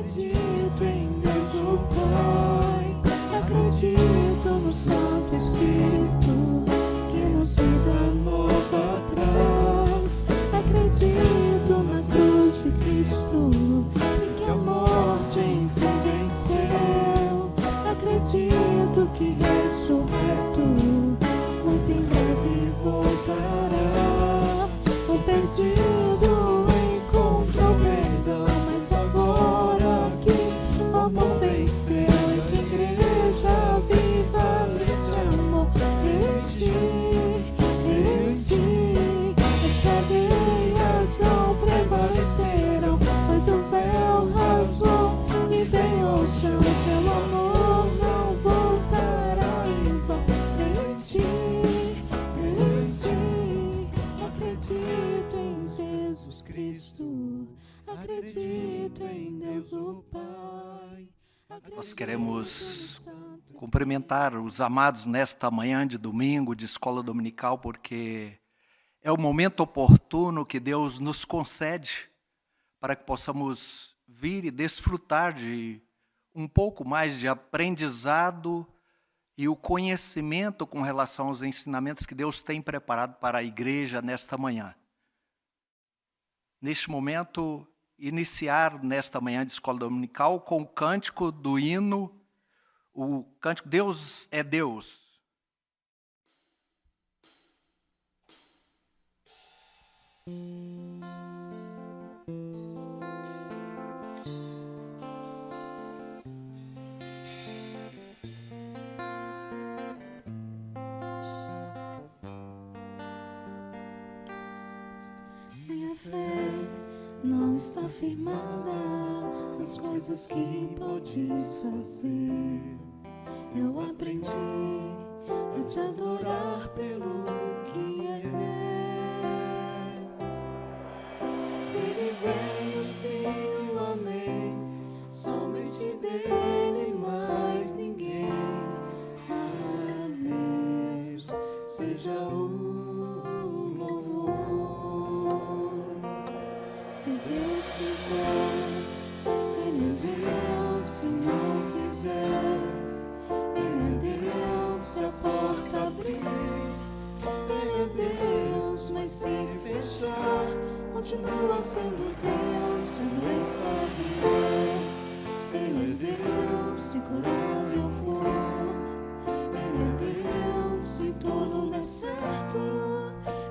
Acredito em Deus o Pai, acredito no Santo Espírito, que nos vida nova traz. Acredito na cruz de Cristo, que a morte enfim venceu. Acredito que ressurreto, muito em breve voltará. O perdido encontrou perdão, mas agora que o amor venceu, a igreja viva neste amor. Em ti, as cadeias não prevaleceram, mas o véu rasgou e veio ao chão. Seu amor não voltará em vão. Em ti, acredito em Jesus Cristo, acredito em Deus o Pai. Nós queremos cumprimentar os amados nesta manhã de domingo, de escola dominical, porque é o momento oportuno que Deus nos concede para que possamos vir e desfrutar de um pouco mais de aprendizado e o conhecimento com relação aos ensinamentos que Deus tem preparado para a igreja nesta manhã. Neste momento, iniciar nesta manhã de escola dominical com o cântico do hino, o cântico Deus é Deus. Minha fé não está firmada nas coisas que podes fazer. Eu aprendi a te adorar pelo que és. Ele veio, sim, o amei, somente dele, mais ninguém. A Deus seja o louvor. Se Deus fizer, Ele é Deus. Se não fizer, Ele é Deus. Se a porta abrir, Ele é Deus. Mas se fechar, continua sendo Deus. Se a doença vier, Ele é Deus. Se curado eu for, Ele é Deus. Se tudo der certo,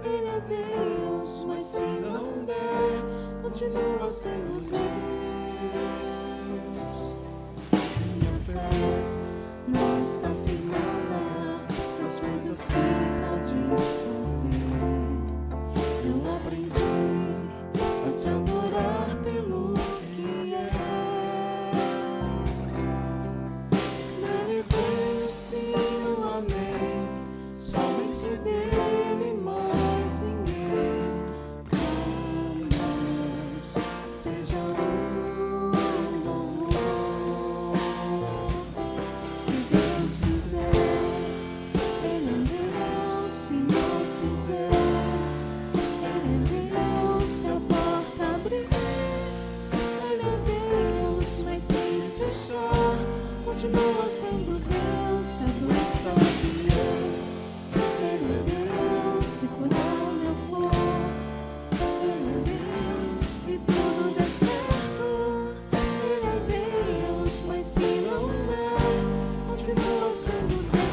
Ele é Deus. Mas se não der, continua sendo Deus. Minha fé não está firmada nas coisas que podes fazer. Eu aprendi a te adorar pelo que és. Nele veio, sim, o amei, somente dele, mais ninguém. Seja o louvor. Se Deus fizer, Ele é Deus. Se não fizer, Ele é Deus. Se a porta abrir, Ele é Deus. Mas se fechar, continua sendo Deus. Se a doença vier, Ele é Deus. Se curar eu for, Ele é Deus. Se tudo der certo, Ele é Deus. Mas se não der, continua sendo Deus.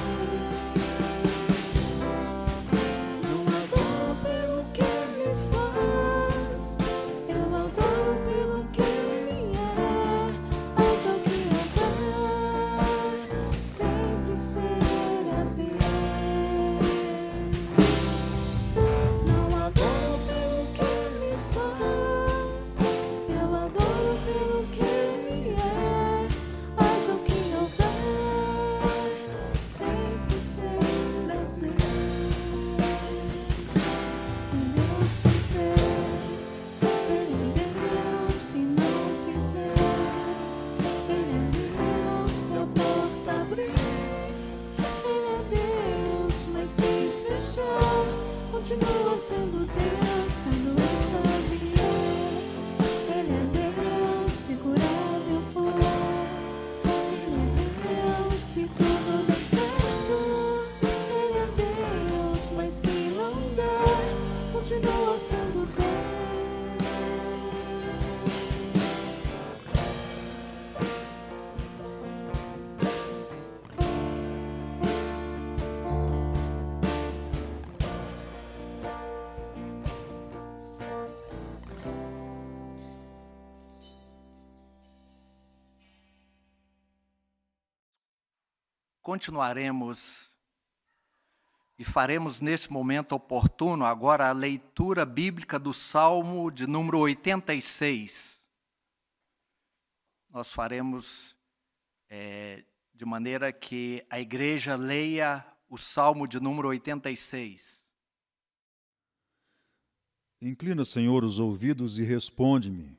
Não adoro pelo que Ele faz, eu adoro pelo que Ele é. Haja o que houver, continuaremos e faremos nesse momento oportuno agora a leitura bíblica do Salmo de número 86. Nós faremos de maneira que a igreja leia o Salmo de número 86. Inclina, Senhor, os ouvidos e responde-me,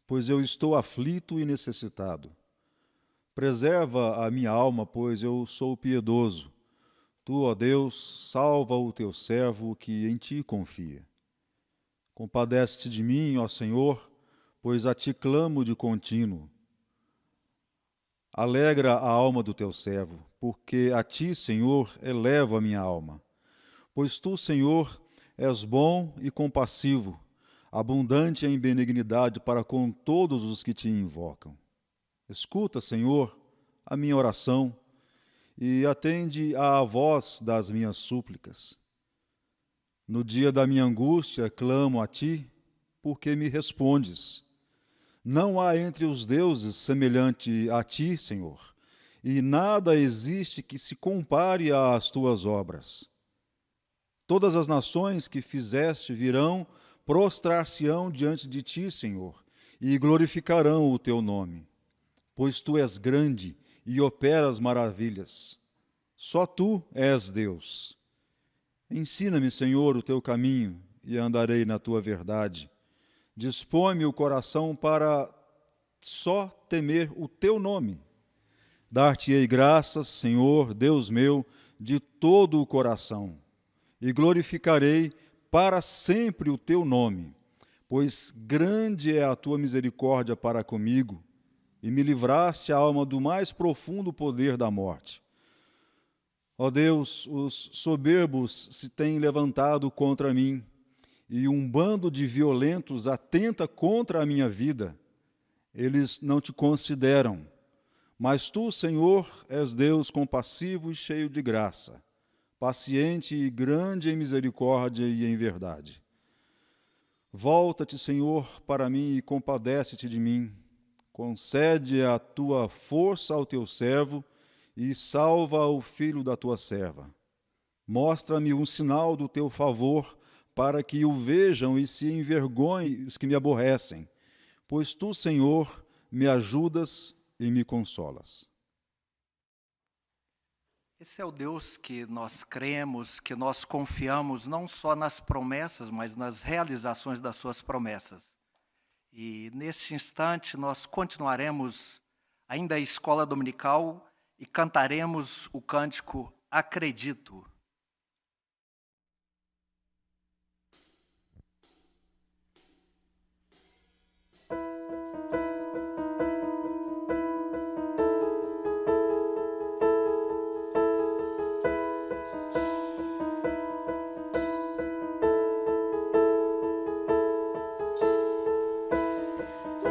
pois eu estou aflito e necessitado. Preserva a minha alma, pois eu sou piedoso. Tu, ó Deus, salva o teu servo que em ti confia. Compadece-te de mim, ó Senhor, pois a ti clamo de contínuo. Alegra a alma do teu servo, porque a ti, Senhor, elevo a minha alma. Pois tu, Senhor, és bom e compassivo, abundante em benignidade para com todos os que te invocam. Escuta, Senhor, a minha oração e atende à voz das minhas súplicas. No dia da minha angústia, clamo a ti, porque me respondes. Não há entre os deuses semelhante a ti, Senhor, e nada existe que se compare às tuas obras. Todas as nações que fizeste virão, prostrar-se-ão diante de ti, Senhor, e glorificarão o teu nome. Pois tu és grande e operas maravilhas. Só tu és Deus. Ensina-me, Senhor, o teu caminho, e andarei na tua verdade. Dispõe-me o coração para só temer o teu nome. Dar-te-ei graças, Senhor, Deus meu, de todo o coração, e glorificarei para sempre o teu nome, pois grande é a tua misericórdia para comigo, e me livraste a alma do mais profundo poder da morte. Ó Deus, os soberbos se têm levantado contra mim, e um bando de violentos atenta contra a minha vida. Eles não te consideram, mas tu, Senhor, és Deus compassivo e cheio de graça, paciente e grande em misericórdia e em verdade. Volta-te, Senhor, para mim e compadece-te de mim. Concede a tua força ao teu servo e salva o filho da tua serva. Mostra-me um sinal do teu favor, para que o vejam e se envergonhem os que me aborrecem, pois tu, Senhor, me ajudas e me consolas. Esse é o Deus que nós cremos, que nós confiamos não só nas promessas, mas nas realizações das suas promessas. E neste instante nós continuaremos ainda a escola dominical e cantaremos o cântico Acredito.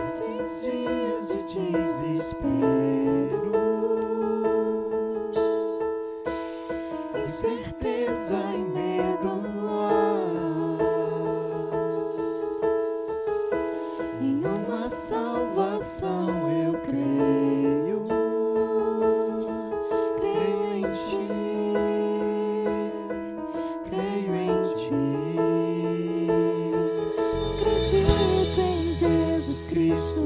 Nesses dias de desespero, incerteza e medo, em uma salvação eu creio, creio em ti, creio em ti. Acredito em Jesus Cristo,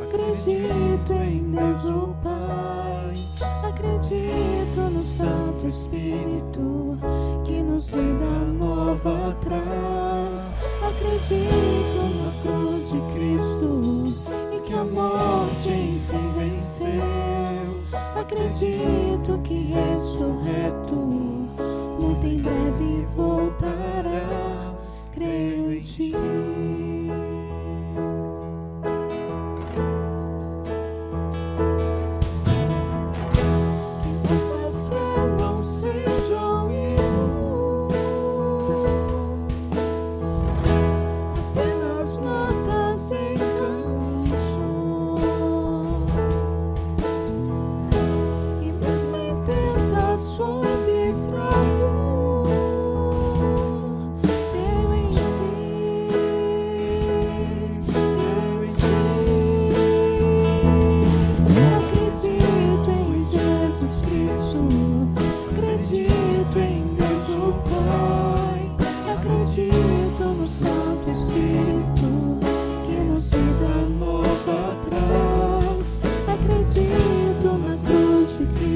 acredito em Deus o Pai, acredito no Santo Espírito que nos vida nova traz. Acredito na cruz de Cristo e que a morte enfim venceu. Acredito que ressurreto muito em breve voltará. Creio em ti. Creio em ti.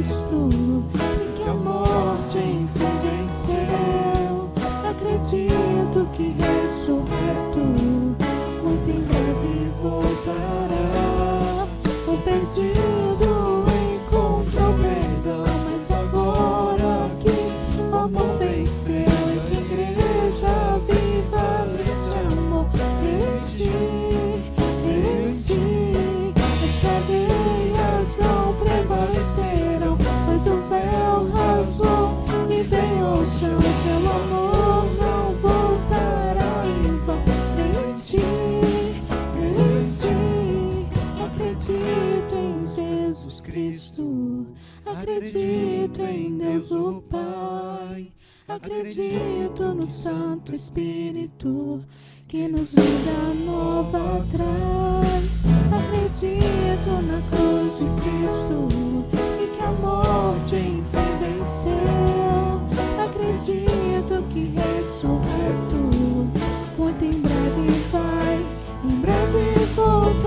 Cristo e que a morte enfim venceu. Acredito que ressurreto muito em breve voltará. O perdido encontrou perdão, mas agora que o amor venceu, a igreja viva neste amor. Em ti, em ti, as cadeias não prevaleceram, mas o véu rasgou e veio ao chão. Seu amor não voltará em vão. Em ti, acredito em Jesus Cristo, acredito em Deus o Pai, acredito no Santo Espírito que nos vida nova traz. Acredito na cruz de Cristo e que a morte enfim venceu. Acredito que ressurreto muito em breve voltará. Em breve voltará.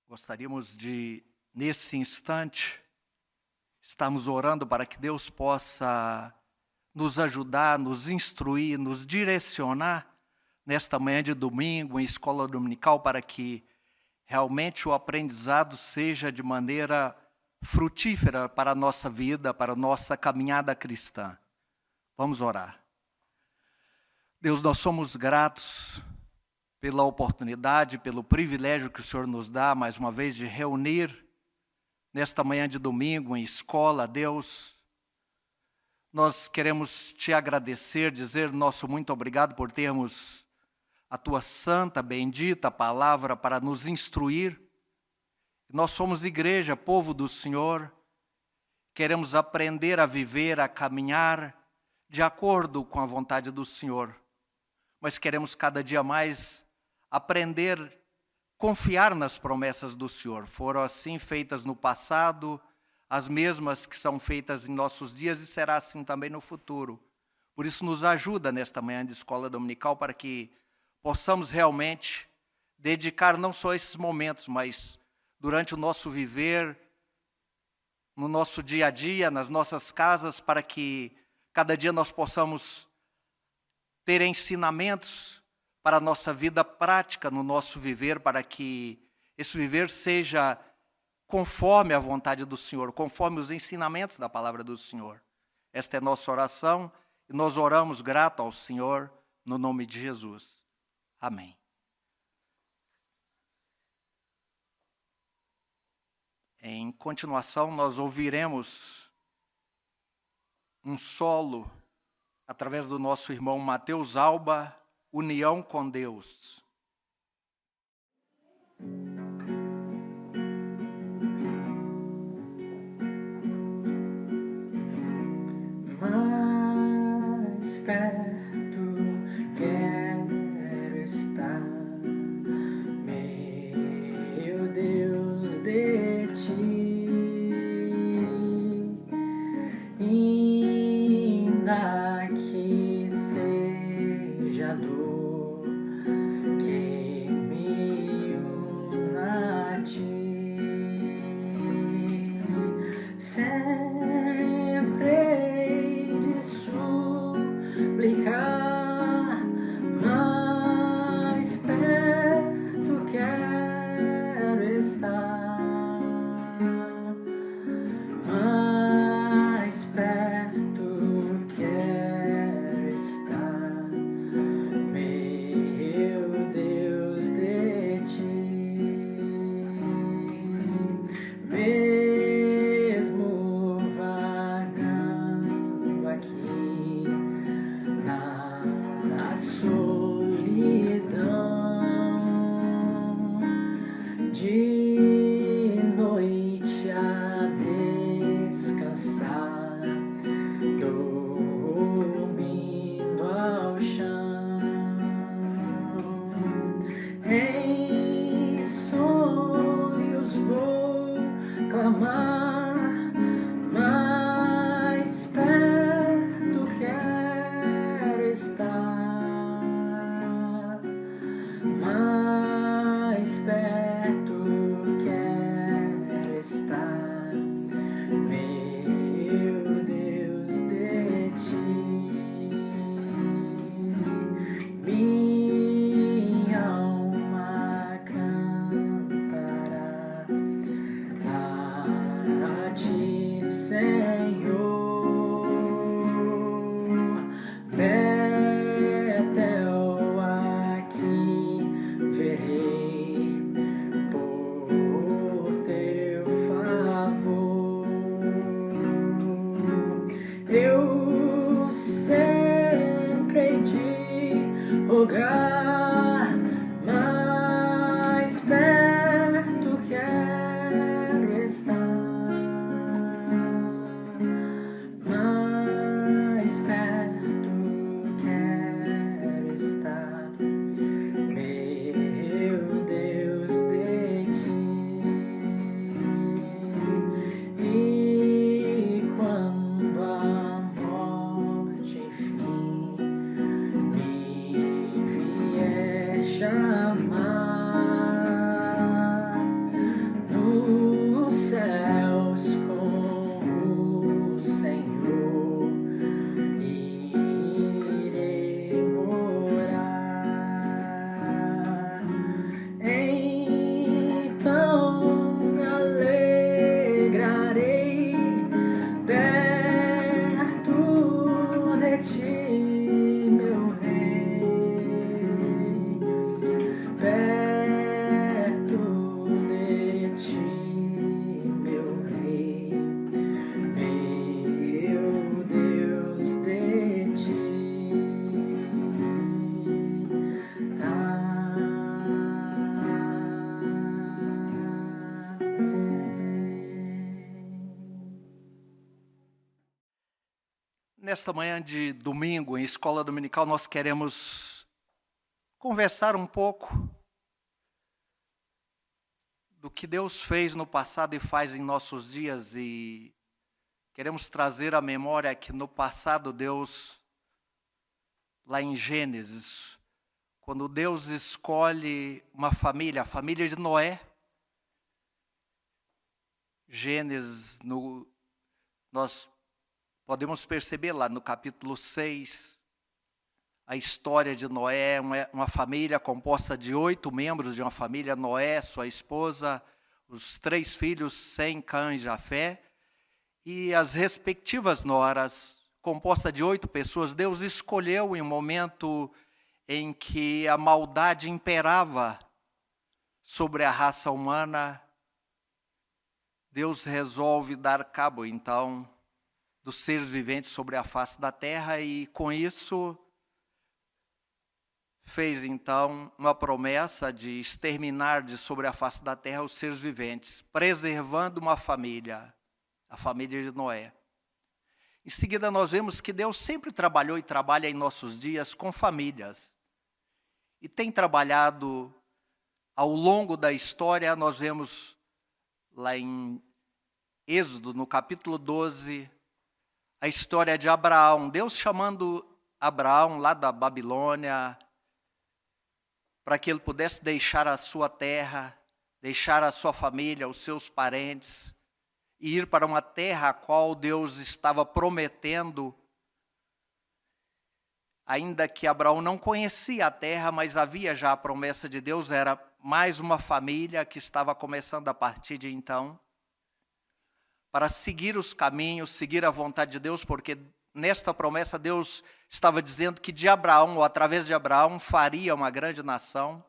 Gostaríamos de, nesse instante, estarmos orando para que Deus possa nos ajudar, nos instruir, nos direcionar nesta manhã de domingo, em escola dominical, para que realmente o aprendizado seja de maneira frutífera para a nossa vida, para a nossa caminhada cristã. Vamos orar. Deus, nós somos gratos pela oportunidade, pelo privilégio que o Senhor nos dá, mais uma vez, de reunir nesta manhã de domingo em escola. Deus, nós queremos te agradecer, dizer nosso muito obrigado por termos a tua santa, bendita palavra para nos instruir. Nós somos igreja, povo do Senhor, queremos aprender a viver, a caminhar de acordo com a vontade do Senhor, mas queremos cada dia mais aprender, confiar nas promessas do Senhor. Foram assim feitas no passado, as mesmas que são feitas em nossos dias e será assim também no futuro. Por isso nos ajuda nesta manhã de escola dominical para que possamos realmente dedicar não só esses momentos, mas durante o nosso viver, no nosso dia a dia, nas nossas casas, para que cada dia nós possamos ter ensinamentos para a nossa vida prática, no nosso viver, para que esse viver seja conforme a vontade do Senhor, conforme os ensinamentos da palavra do Senhor. Esta é nossa oração e nós oramos grato ao Senhor, no nome de Jesus. Amém. Em continuação, nós ouviremos um solo através do nosso irmão Mateus Alba, União com Deus. Mais perto quero estar, meu Deus, de ti, ainda que seja dor que me una mais perto quero estar, meu Deus, de ti. Minha alma cantará a ti, Senhor. Betel aqui verei por teu favor. Eu sempre hei de rogar, mais perto quero estar, mais perto quero estar, meu Deus, de ti. E quando a morte enfim me vier chamar, nos céus com o Senhor irei morar. Então me alegrarei perto de ti, meu Rei, perto de ti, meu Rei, meu Deus, de ti. Nesta manhã de domingo, em escola dominical, nós queremos conversar um pouco do que Deus fez no passado e faz em nossos dias, e queremos trazer à memória que no passado Deus, lá em Gênesis, quando Deus escolhe uma família, a família de Noé, Gênesis, nós podemos perceber lá no capítulo 6, a história de Noé, uma família composta de 8 membros de uma família, Noé, sua esposa, os 3 filhos, Sem, Cã e Jafé, e as respectivas noras, composta de 8 pessoas. Deus escolheu em um momento em que a maldade imperava sobre a raça humana. Deus resolve dar cabo, então, dos seres viventes sobre a face da terra, e com isso fez então uma promessa de exterminar de sobre a face da terra os seres viventes, preservando uma família, a família de Noé. Em seguida nós vemos que Deus sempre trabalhou e trabalha em nossos dias com famílias. E tem trabalhado ao longo da história. Nós vemos lá em Êxodo, no capítulo 12, a história de Abraão, Deus chamando Abraão lá da Babilônia, para que ele pudesse deixar a sua terra, deixar a sua família, os seus parentes, e ir para uma terra a qual Deus estava prometendo, ainda que Abraão não conhecia a terra, mas havia já a promessa de Deus, era mais uma família que estava começando a partir de então, para seguir os caminhos, seguir a vontade de Deus, porque nesta promessa Deus estava dizendo que de Abraão, ou através de Abraão, faria uma grande nação.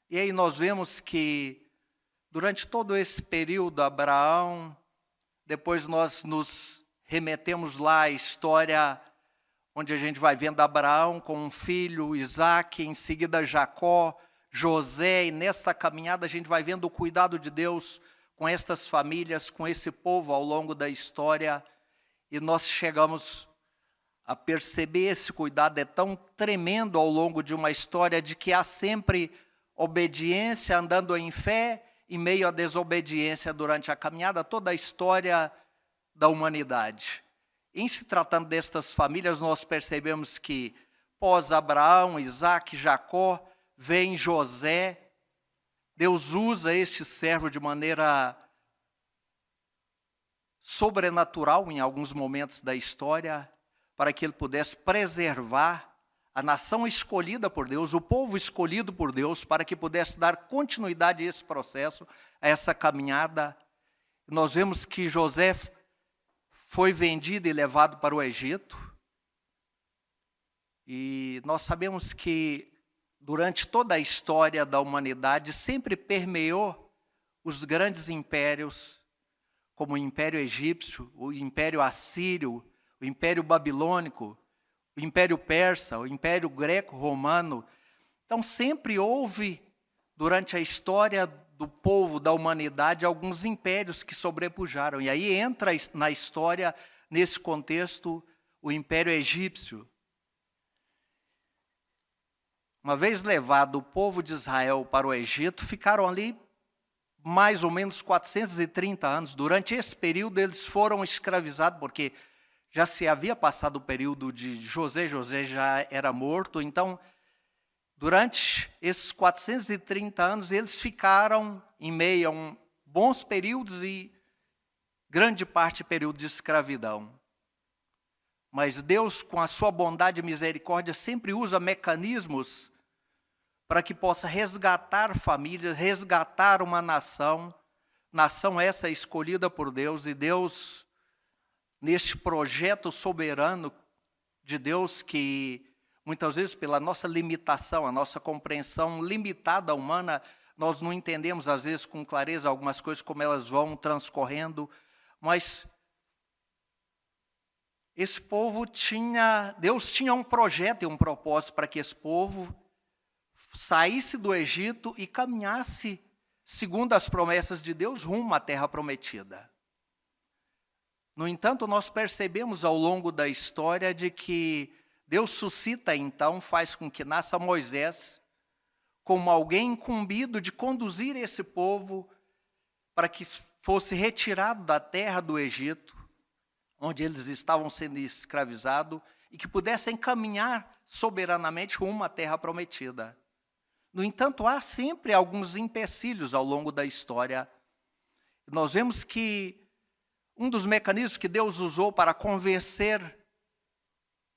E aí nós vemos que durante todo esse período, Abraão, depois nós nos remetemos lá à história onde a gente vai vendo Abraão com um filho, Isaque, em seguida Jacó, José, e nesta caminhada a gente vai vendo o cuidado de Deus com estas famílias, com esse povo ao longo da história, e nós chegamos a perceber esse cuidado é tão tremendo ao longo de uma história, de que há sempre obediência andando em fé em meio à desobediência durante a caminhada, toda a história da humanidade. Em se tratando destas famílias, nós percebemos que pós Abraão, Isaque, Jacó, vê em José, Deus usa este servo de maneira sobrenatural em alguns momentos da história, para que ele pudesse preservar a nação escolhida por Deus, o povo escolhido por Deus, para que pudesse dar continuidade a esse processo, a essa caminhada. Nós vemos que José foi vendido e levado para o Egito. E nós sabemos que durante toda a história da humanidade sempre permeou os grandes impérios, como o Império Egípcio, o Império Assírio, o Império Babilônico, o Império Persa, o Império Greco-Romano. Então sempre houve, durante a história do povo, da humanidade, alguns impérios que sobrepujaram. E aí entra na história, nesse contexto, o Império Egípcio. Uma vez levado o povo de Israel para o Egito, ficaram ali mais ou menos 430 anos. Durante esse período eles foram escravizados, porque já se havia passado o período de José já era morto. Então, durante esses 430 anos, eles ficaram em meio a bons períodos e grande parte período de escravidão. Mas Deus, com a sua bondade e misericórdia, sempre usa mecanismos para que possa resgatar famílias, resgatar uma nação essa escolhida por Deus, e Deus, neste projeto soberano de Deus, que muitas vezes pela nossa limitação, a nossa compreensão limitada humana, nós não entendemos às vezes com clareza algumas coisas, como elas vão transcorrendo, mas esse povo Deus tinha um projeto e um propósito para que esse povo saísse do Egito e caminhasse, segundo as promessas de Deus, rumo à terra prometida. No entanto, nós percebemos ao longo da história de que Deus suscita, então, faz com que nasça Moisés como alguém incumbido de conduzir esse povo para que fosse retirado da terra do Egito, onde eles estavam sendo escravizados, e que pudessem caminhar soberanamente rumo à terra prometida. No entanto, há sempre alguns empecilhos ao longo da história. Nós vemos que um dos mecanismos que Deus usou para convencer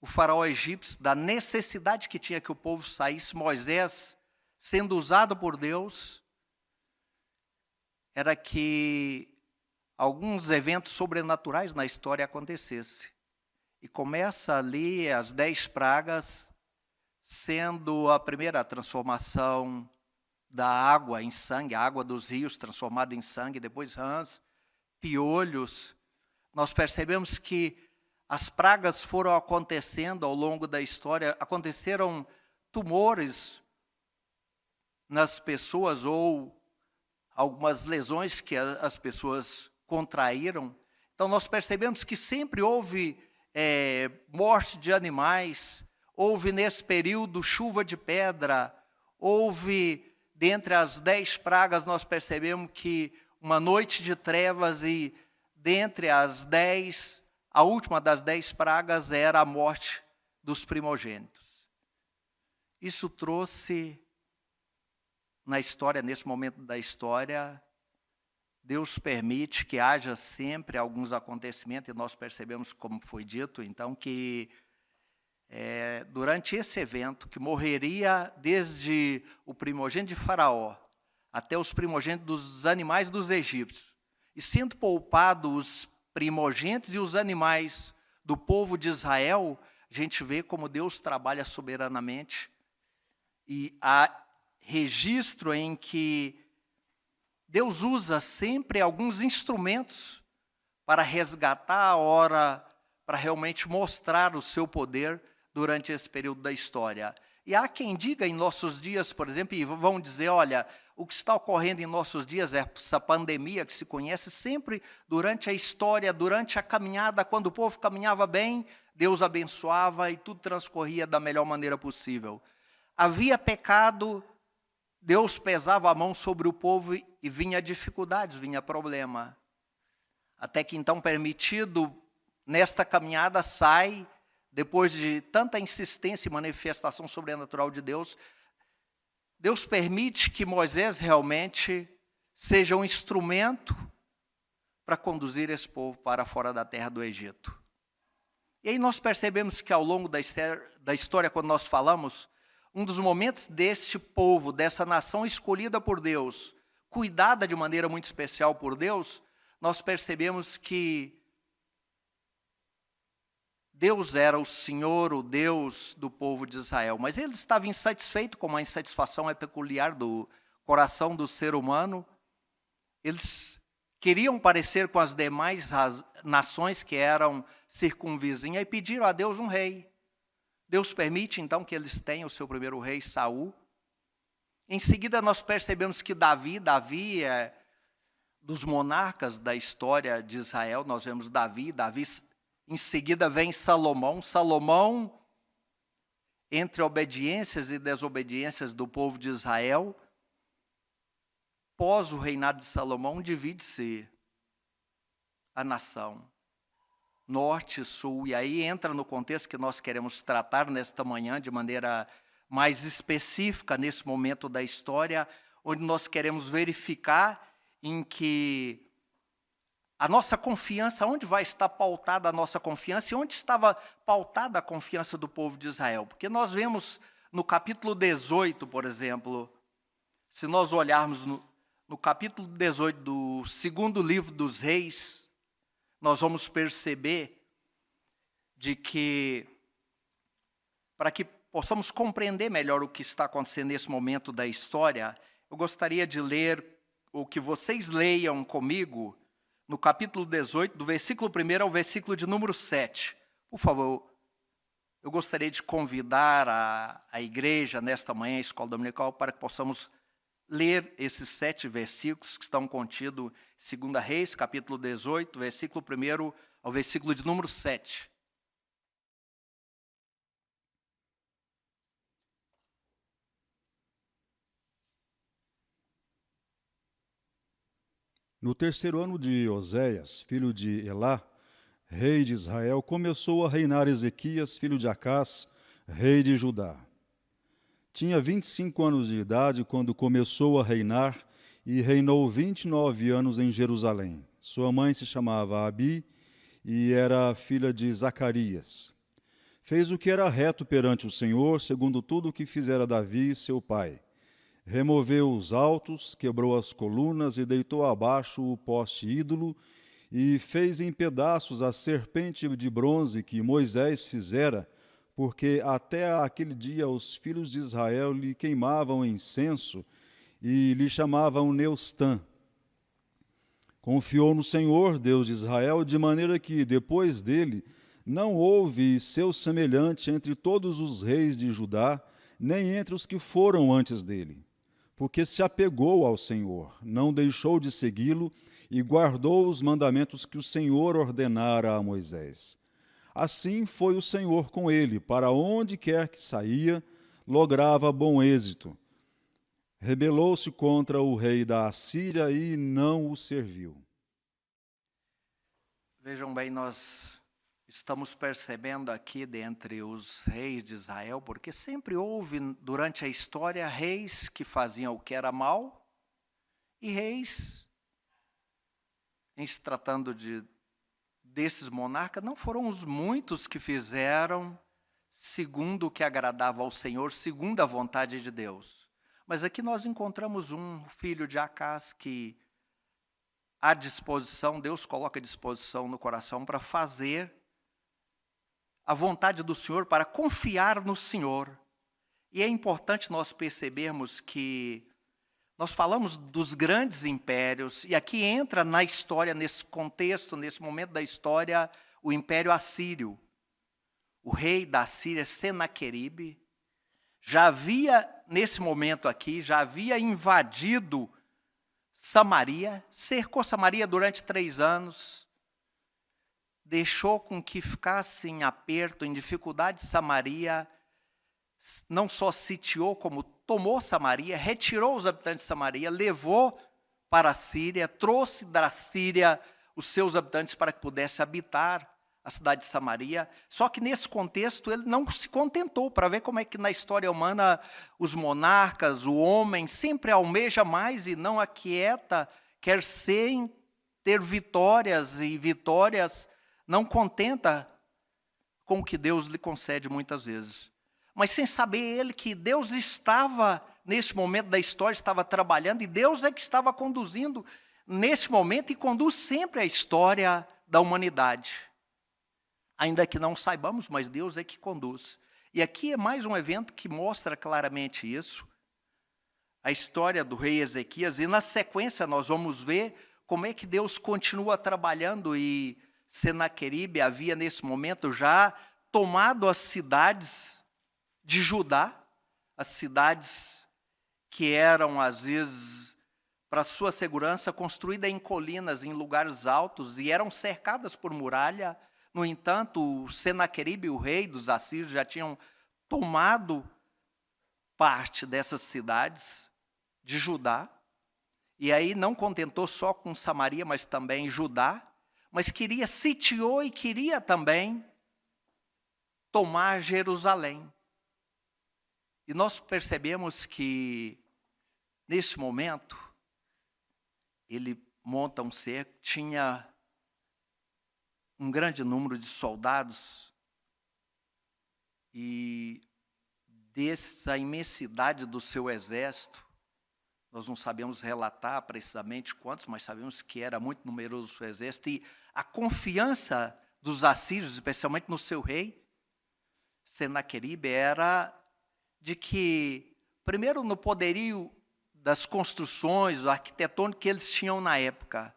o faraó egípcio da necessidade que tinha que o povo saísse, Moisés, sendo usado por Deus, era que alguns eventos sobrenaturais na história acontecessem. E começa ali as 10 pragas, sendo a primeira transformação da água em sangue, a água dos rios transformada em sangue, depois rãs, piolhos. Nós percebemos que as pragas foram acontecendo ao longo da história, aconteceram tumores nas pessoas ou algumas lesões que as pessoas contraíram. Então nós percebemos que sempre houve morte de animais, houve nesse período chuva de pedra, houve, dentre as 10 pragas, nós percebemos que uma noite de trevas, e dentre as 10, a última das 10 pragas era a morte dos primogênitos. Isso trouxe na história, nesse momento da história, Deus permite que haja sempre alguns acontecimentos, e nós percebemos, como foi dito, então, que durante esse evento, que morreria desde o primogênito de Faraó até os primogênitos dos animais dos egípcios, e sendo poupado os primogênitos e os animais do povo de Israel, a gente vê como Deus trabalha soberanamente, e há registro em que Deus usa sempre alguns instrumentos para resgatar a hora, para realmente mostrar o seu poder durante esse período da história. E há quem diga em nossos dias, por exemplo, e vão dizer, olha, o que está ocorrendo em nossos dias é essa pandemia que se conhece sempre durante a história, durante a caminhada, quando o povo caminhava bem, Deus abençoava e tudo transcorria da melhor maneira possível. Havia pecado, Deus pesava a mão sobre o povo e vinha dificuldades, vinha problema. Até que então, permitido, nesta caminhada, sai, depois de tanta insistência e manifestação sobrenatural de Deus Deus permite que Moisés realmente seja um instrumento para conduzir esse povo para fora da terra do Egito. E aí nós percebemos que ao longo da história, quando nós falamos, um dos momentos desse povo, dessa nação escolhida por Deus, cuidada de maneira muito especial por Deus, nós percebemos que Deus era o Senhor, o Deus do povo de Israel. Mas ele estava insatisfeito, como a insatisfação é peculiar do coração do ser humano. Eles queriam parecer com as demais nações que eram circunvizinhas e pediram a Deus um rei. Deus permite, então, que eles tenham o seu primeiro rei, Saul. Em seguida, nós percebemos que Davi é dos monarcas da história de Israel. Nós vemos Davi, em seguida vem Salomão. Salomão, entre obediências e desobediências do povo de Israel, após o reinado de Salomão, divide-se a nação, norte e sul. E aí entra no contexto que nós queremos tratar nesta manhã, de maneira mais específica, nesse momento da história, onde nós queremos verificar em que a nossa confiança, onde vai estar pautada a nossa confiança e onde estava pautada a confiança do povo de Israel. Porque nós vemos no capítulo 18, por exemplo, se nós olharmos no capítulo 18 do segundo livro dos Reis, nós vamos perceber de que, para que possamos compreender melhor o que está acontecendo nesse momento da história, eu gostaria de ler, ou que vocês leiam comigo, no capítulo 18, do versículo 1 ao versículo de número 7. Por favor, eu gostaria de convidar a igreja nesta manhã, a escola dominical, para que possamos ler esses 7 versículos que estão contidos em 2 Reis, capítulo 18, versículo 1 ao versículo de número 7. No terceiro ano de Oséias, filho de Elá, rei de Israel, começou a reinar Ezequias, filho de Acás, rei de Judá. Tinha 25 anos de idade quando começou a reinar e reinou 29 anos em Jerusalém. Sua mãe se chamava Abi e era filha de Zacarias. Fez o que era reto perante o Senhor, segundo tudo o que fizera Davi, seu pai. Removeu os altos, quebrou as colunas e deitou abaixo o poste ídolo e fez em pedaços a serpente de bronze que Moisés fizera, porque até aquele dia os filhos de Israel lhe queimavam incenso e lhe chamavam Neustã. Confiou no Senhor, Deus de Israel, de maneira que, depois dele, não houve seu semelhante entre todos os reis de Judá, nem entre os que foram antes dele. Porque se apegou ao Senhor, não deixou de segui-lo e guardou os mandamentos que o Senhor ordenara a Moisés. Assim foi o Senhor com ele, para onde quer que saía, lograva bom êxito. Rebelou-se contra o rei da Assíria e não o serviu. Vejam bem, nós estamos percebendo aqui dentre os reis de Israel, porque sempre houve durante a história reis que faziam o que era mal e reis, em se tratando desses monarcas, não foram os muitos que fizeram segundo o que agradava ao Senhor, segundo a vontade de Deus. Mas aqui nós encontramos um filho de Acás que à disposição, Deus coloca à disposição no coração para fazer a vontade do Senhor, para confiar no Senhor. E é importante nós percebermos que nós falamos dos grandes impérios, e aqui entra na história, nesse contexto, nesse momento da história, o Império Assírio. O rei da Síria, Senaqueribe, já havia, nesse momento aqui, já havia invadido Samaria, cercou Samaria durante 3 anos, deixou com que ficasse em aperto, em dificuldade Samaria, não só sitiou, como tomou Samaria, retirou os habitantes de Samaria, levou para a Síria, trouxe da Síria os seus habitantes para que pudesse habitar a cidade de Samaria. Só que nesse contexto ele não se contentou, para ver como é que na história humana os monarcas, o homem sempre almeja mais e não aquieta, quer ter vitórias, e vitórias não contenta com o que Deus lhe concede muitas vezes. Mas sem saber ele que Deus estava, neste momento da história, estava trabalhando, e Deus é que estava conduzindo nesse momento e conduz sempre a história da humanidade. Ainda que não saibamos, mas Deus é que conduz. E aqui é mais um evento que mostra claramente isso, a história do rei Ezequias, e na sequência nós vamos ver como é que Deus continua trabalhando, e Senaqueribe havia nesse momento já tomado as cidades de Judá, as cidades que eram às vezes, para sua segurança, construídas em colinas, em lugares altos, e eram cercadas por muralha. No entanto, Senaqueribe, o rei dos assírios, já tinham tomado parte dessas cidades de Judá, e aí não contentou só com Samaria, mas também Judá, mas sitiou e queria também tomar Jerusalém. E nós percebemos que, nesse momento, ele monta um cerco, tinha um grande número de soldados, e dessa imensidade do seu exército, nós não sabemos relatar precisamente quantos, mas sabemos que era muito numeroso o seu exército, e a confiança dos assírios, especialmente no seu rei, Senaqueribe, era de que, primeiro, no poderio das construções arquitetônicas que eles tinham na época.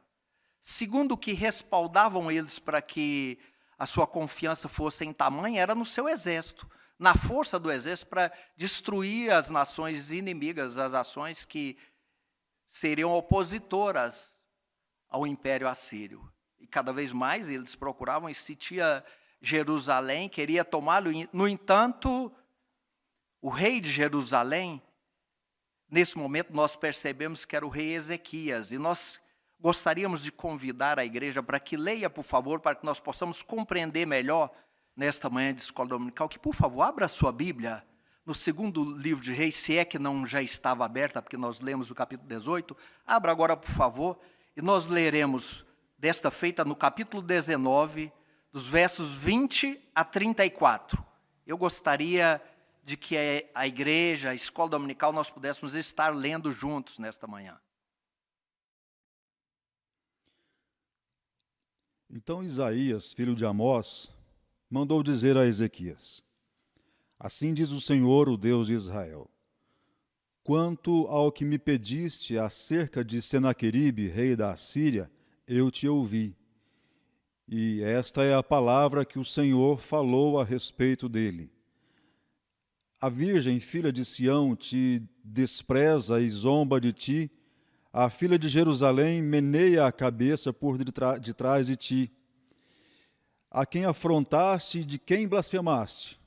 Segundo, que respaldavam eles para que a sua confiança fosse em tamanho, era no seu exército, na força do exército, para destruir as nações inimigas, as nações que seriam opositoras ao Império Assírio. E cada vez mais eles procuravam e sitiar Jerusalém, queria tomá-lo. No entanto, o rei de Jerusalém, nesse momento nós percebemos que era o rei Ezequias, e nós gostaríamos de convidar a igreja para que leia, por favor, para que nós possamos compreender melhor nesta manhã de escola dominical, que, por favor, abra a sua Bíblia no segundo livro de Reis, se é que não já estava aberta, porque nós lemos o capítulo 18, abra agora, por favor, e nós leremos desta feita no capítulo 19, dos versos 20 a 34. Eu gostaria de que a igreja, a escola dominical, nós pudéssemos estar lendo juntos nesta manhã. Então Isaías, filho de Amós, mandou dizer a Ezequias: assim diz o Senhor, o Deus de Israel: quanto ao que me pediste acerca de Senaqueribe, rei da Assíria, eu te ouvi. E esta é a palavra que o Senhor falou a respeito dele. A virgem, filha de Sião, te despreza e zomba de ti. A filha de Jerusalém meneia a cabeça por detrás de ti. A quem afrontaste e de quem blasfemaste?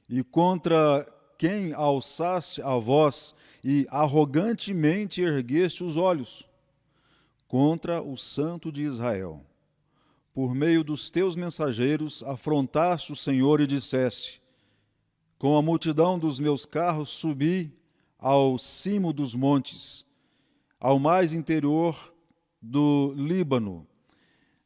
E contra quem alçaste a voz e arrogantemente ergueste os olhos? Contra o Santo de Israel. Por meio dos teus mensageiros afrontaste o Senhor e disseste: com a multidão dos meus carros subi ao cimo dos montes, ao mais interior do Líbano.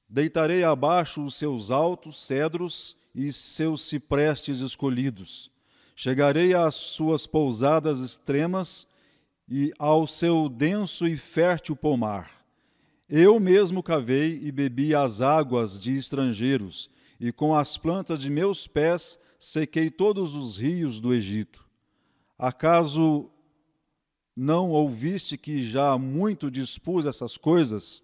Deitarei abaixo os seus altos cedros e seus ciprestes escolhidos. Chegarei às suas pousadas extremas e ao seu denso e fértil pomar. Eu mesmo cavei e bebi as águas de estrangeiros, e com as plantas de meus pés sequei todos os rios do Egito. Acaso não ouviste que já muito dispus essas coisas,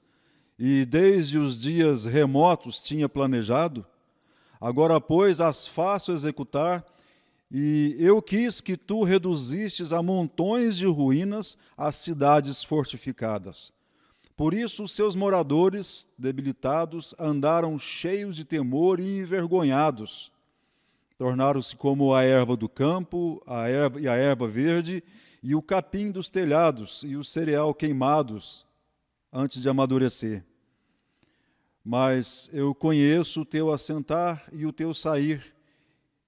e desde os dias remotos tinha planejado? Agora, pois, as faço executar, e eu quis que tu reduzistes a montões de ruínas as cidades fortificadas. Por isso os seus moradores, debilitados, andaram cheios de temor e envergonhados. Tornaram-se como a erva do campo, a erva verde, e o capim dos telhados, e o cereal queimados antes de amadurecer. Mas eu conheço o teu assentar e o teu sair,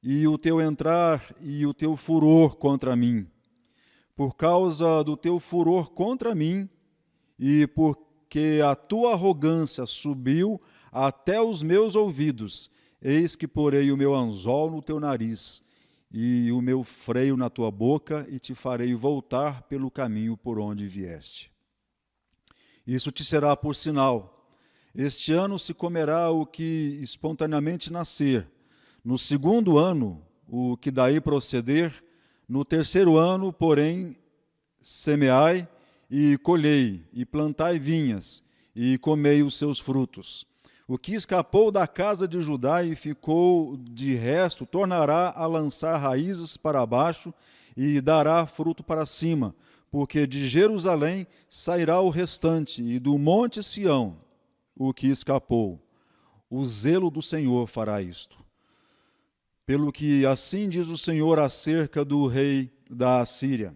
e o teu entrar e o teu furor contra mim. Por causa do teu furor contra mim, e porque a tua arrogância subiu até os meus ouvidos, eis que porei o meu anzol no teu nariz, e o meu freio na tua boca, e te farei voltar pelo caminho por onde vieste. Isso te será por sinal. Este ano se comerá o que espontaneamente nascer. No segundo ano, o que daí proceder. No terceiro ano, porém, semeai e colhei, e plantai vinhas, e comei os seus frutos. O que escapou da casa de Judá e ficou de resto, tornará a lançar raízes para baixo e dará fruto para cima, porque de Jerusalém sairá o restante, e do monte Sião o que escapou. O zelo do Senhor fará isto. Pelo que assim diz o Senhor acerca do rei da Assíria: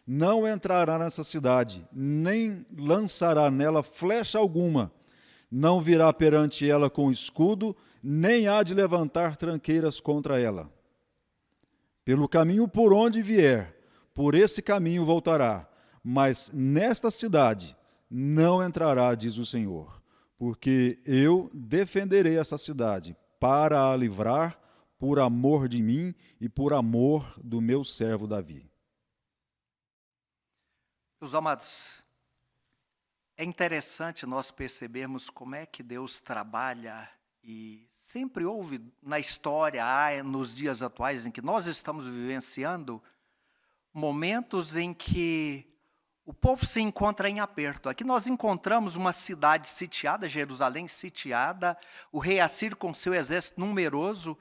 não entrará nessa cidade, nem lançará nela flecha alguma, não virá perante ela com escudo, nem há de levantar tranqueiras contra ela. Pelo caminho por onde vier, por esse caminho voltará, mas nesta cidade não entrará, diz o Senhor, porque eu defenderei essa cidade para a livrar, por amor de mim e por amor do meu servo Davi. Meus amados, é interessante nós percebermos como é que Deus trabalha, e sempre houve na história, nos dias atuais em que nós estamos vivenciando, momentos em que o povo se encontra em aperto. Aqui nós encontramos uma cidade sitiada, Jerusalém sitiada, o rei Assírio com seu exército numeroso,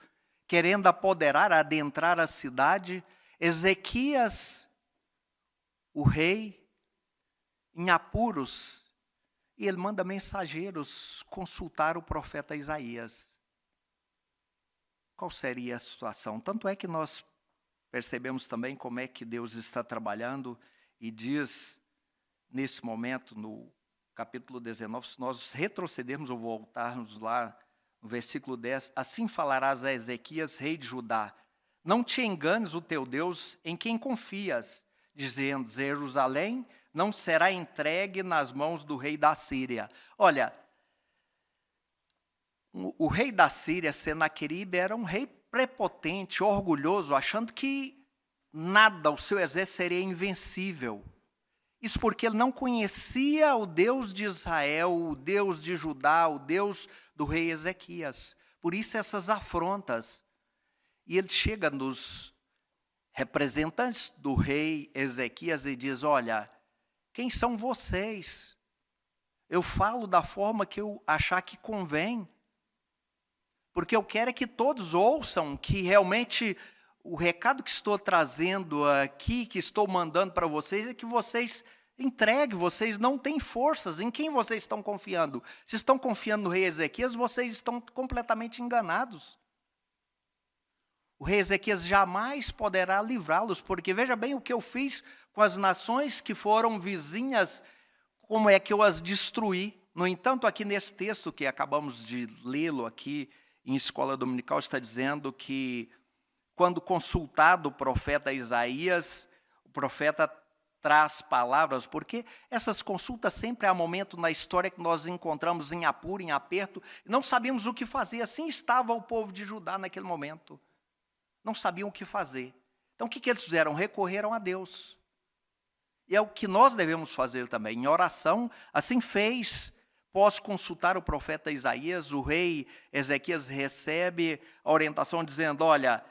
querendo apoderar, adentrar a cidade. Ezequias, o rei, em apuros, e ele manda mensageiros consultar o profeta Isaías. Qual seria a situação? Tanto é que nós percebemos também como é que Deus está trabalhando, e diz nesse momento, no capítulo 19, se nós retrocedermos ou voltarmos lá no versículo 10, assim falarás a Ezequias, rei de Judá: não te enganes o teu Deus em quem confias, dizendo: Jerusalém não será entregue nas mãos do rei da Síria. Olha, o rei da Síria, Senaqueribe, era um rei prepotente, orgulhoso, achando que nada, o seu exército seria invencível. Isso porque ele não conhecia o Deus de Israel, o Deus de Judá, o Deus do rei Ezequias. Por isso essas afrontas. E ele chega nos representantes do rei Ezequias e diz: olha, quem são vocês? Eu falo da forma que eu achar que convém. Porque eu quero é que todos ouçam que realmente o recado que estou trazendo aqui, que estou mandando para vocês, é que vocês entreguem, vocês não têm forças. Em quem vocês estão confiando? Se estão confiando no rei Ezequias, vocês estão completamente enganados. O rei Ezequias jamais poderá livrá-los, porque veja bem o que eu fiz com as nações que foram vizinhas, como é que eu as destruí. No entanto, aqui nesse texto que acabamos de lê-lo aqui em escola dominical, está dizendo que quando consultado o profeta Isaías, o profeta traz palavras, porque essas consultas sempre há momento na história que nós encontramos em apuro, em aperto, não sabíamos o que fazer. Assim estava o povo de Judá naquele momento. Não sabiam o que fazer. Então o que eles fizeram? Recorreram a Deus. E é o que nós devemos fazer também. Em oração, assim fez. Após consultar o profeta Isaías, o rei Ezequias recebe a orientação dizendo: olha,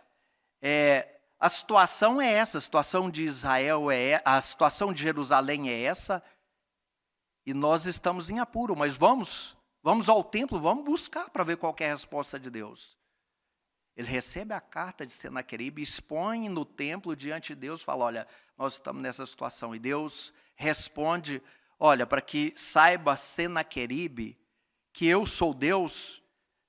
a situação é essa, a situação de Israel a situação de Jerusalém é essa, e nós estamos em apuro, mas vamos ao templo, vamos buscar para ver qual é a resposta de Deus. Ele recebe a carta de Senaqueribe, expõe no templo diante de Deus, fala: olha, nós estamos nessa situação. E Deus responde: olha, para que saiba Senaqueribe que eu sou Deus,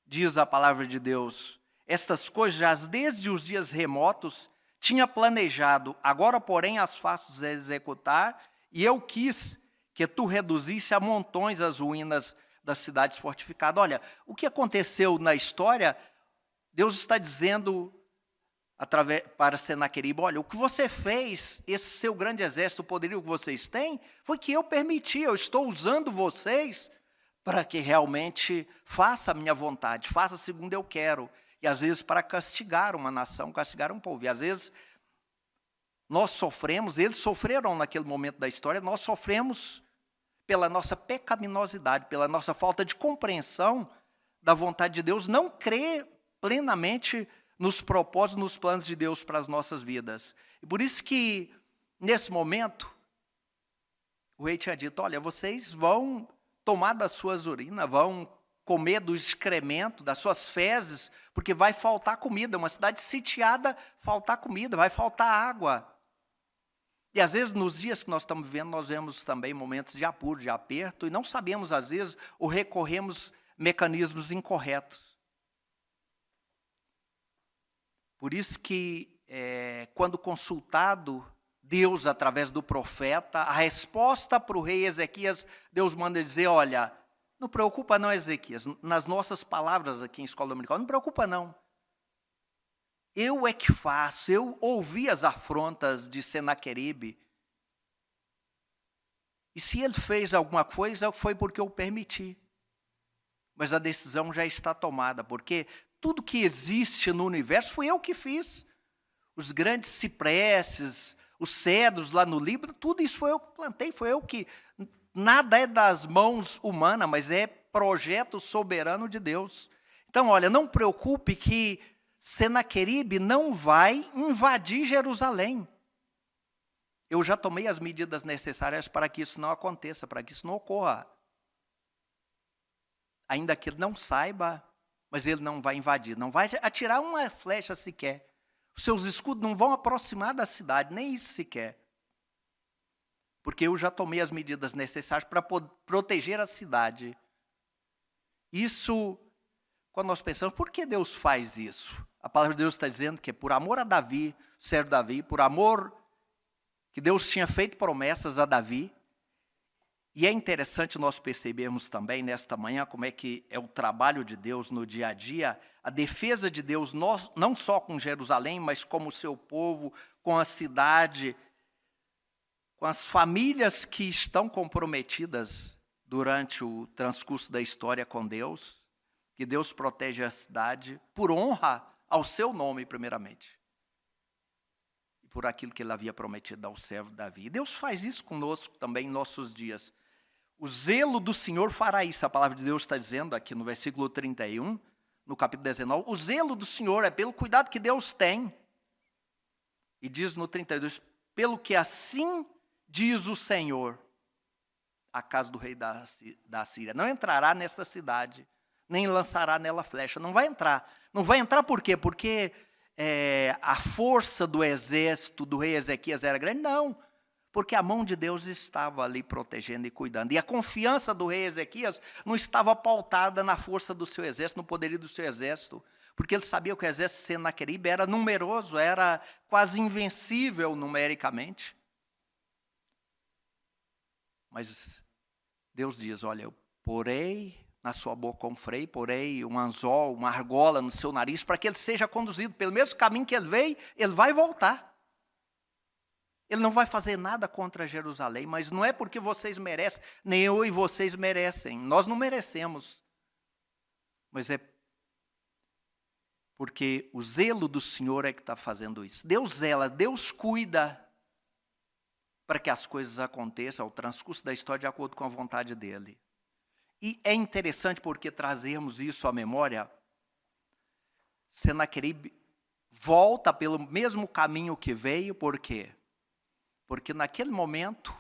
diz a palavra de Deus, estas coisas já desde os dias remotos tinha planejado, agora porém as faço executar, e eu quis que tu reduzisse a montões as ruínas das cidades fortificadas. Olha, o que aconteceu na história, Deus está dizendo para Senaqueribe, olha, o que você fez, esse seu grande exército, o poderio que vocês têm, foi que eu permiti, eu estou usando vocês para que realmente faça a minha vontade, faça segundo eu quero. E às vezes para castigar uma nação, castigar um povo. E às vezes nós sofremos, eles sofreram naquele momento da história, nós sofremos pela nossa pecaminosidade, pela nossa falta de compreensão da vontade de Deus, não crer plenamente nos propósitos, nos planos de Deus para as nossas vidas. E por isso que, nesse momento, o rei tinha dito, olha, vocês vão tomar das suas urinas, vão comer do excremento, das suas fezes, porque vai faltar comida. Uma cidade sitiada, faltar comida, vai faltar água. E às vezes, nos dias que nós estamos vivendo, nós vemos também momentos de apuro, de aperto, e não sabemos, às vezes, ou recorremos mecanismos incorretos. Por isso que, quando consultado Deus através do profeta, a resposta para o rei Ezequias, Deus manda dizer, olha, não preocupa não, Ezequias, nas nossas palavras aqui em Escola Dominical, não preocupa não. Eu é que faço, eu ouvi as afrontas de Senaqueribe. E se ele fez alguma coisa, foi porque eu permiti. Mas a decisão já está tomada, porque tudo que existe no universo foi eu que fiz. Os grandes cipresses, os cedros lá no Líbano, tudo isso foi eu que plantei, foi eu que... Nada é das mãos humanas, mas é projeto soberano de Deus. Então, olha, não preocupe que Senaqueribe não vai invadir Jerusalém. Eu já tomei as medidas necessárias para que isso não aconteça, para que isso não ocorra. Ainda que ele não saiba, mas ele não vai invadir, não vai atirar uma flecha sequer. Os seus escudos não vão aproximar da cidade, nem isso sequer. Porque eu já tomei as medidas necessárias para proteger a cidade. Isso, quando nós pensamos, por que Deus faz isso? A palavra de Deus está dizendo que é por amor a Davi, o servo Davi, por amor que Deus tinha feito promessas a Davi. E é interessante nós percebermos também nesta manhã como é que é o trabalho de Deus no dia a dia, a defesa de Deus não só com Jerusalém, mas como o seu povo, com a cidade, com as famílias que estão comprometidas durante o transcurso da história com Deus, que Deus protege a cidade por honra ao seu nome, primeiramente, e por aquilo que ele havia prometido ao servo Davi. E Deus faz isso conosco também em nossos dias. O zelo do Senhor fará isso, a palavra de Deus está dizendo aqui no versículo 31, no capítulo 19, o zelo do Senhor é pelo cuidado que Deus tem. E diz no 32, pelo que assim diz o Senhor, a casa do rei da Síria não entrará nesta cidade, nem lançará nela flecha. Não vai entrar. Não vai entrar por quê? Porque a força do exército do rei Ezequias era grande? Não. Porque a mão de Deus estava ali protegendo e cuidando. E a confiança do rei Ezequias não estava pautada na força do seu exército, no poderio do seu exército. Porque ele sabia que o exército de Senaqueribe era numeroso, era quase invencível numericamente. Mas Deus diz, olha, eu porei na sua boca um freio, porei um anzol, uma argola no seu nariz, para que ele seja conduzido pelo mesmo caminho que ele veio, ele vai voltar. Ele não vai fazer nada contra Jerusalém, mas não é porque vocês merecem, nem eu e vocês merecem. Nós não merecemos. Mas é porque o zelo do Senhor é que está fazendo isso. Deus zela, Deus cuida para que as coisas aconteçam ao transcurso da história de acordo com a vontade dele. E é interessante porque trazemos isso à memória. Senaqueribe volta pelo mesmo caminho que veio, por quê? Porque naquele momento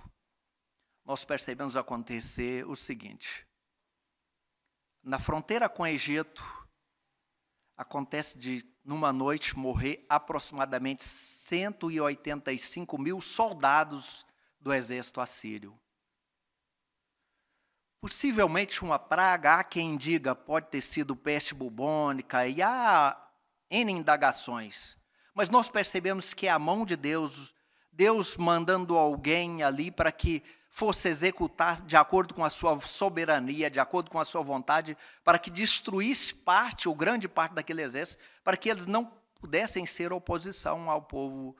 nós percebemos acontecer o seguinte. Na fronteira com o Egito, acontece de, numa noite, morrer aproximadamente 185 mil soldados do exército assírio. Possivelmente uma praga, há quem diga, pode ter sido peste bubônica, e há N indagações. Mas nós percebemos que é a mão de Deus, Deus mandando alguém ali para que fosse executar de acordo com a sua soberania, de acordo com a sua vontade, para que destruísse parte ou grande parte daquele exército, para que eles não pudessem ser oposição ao povo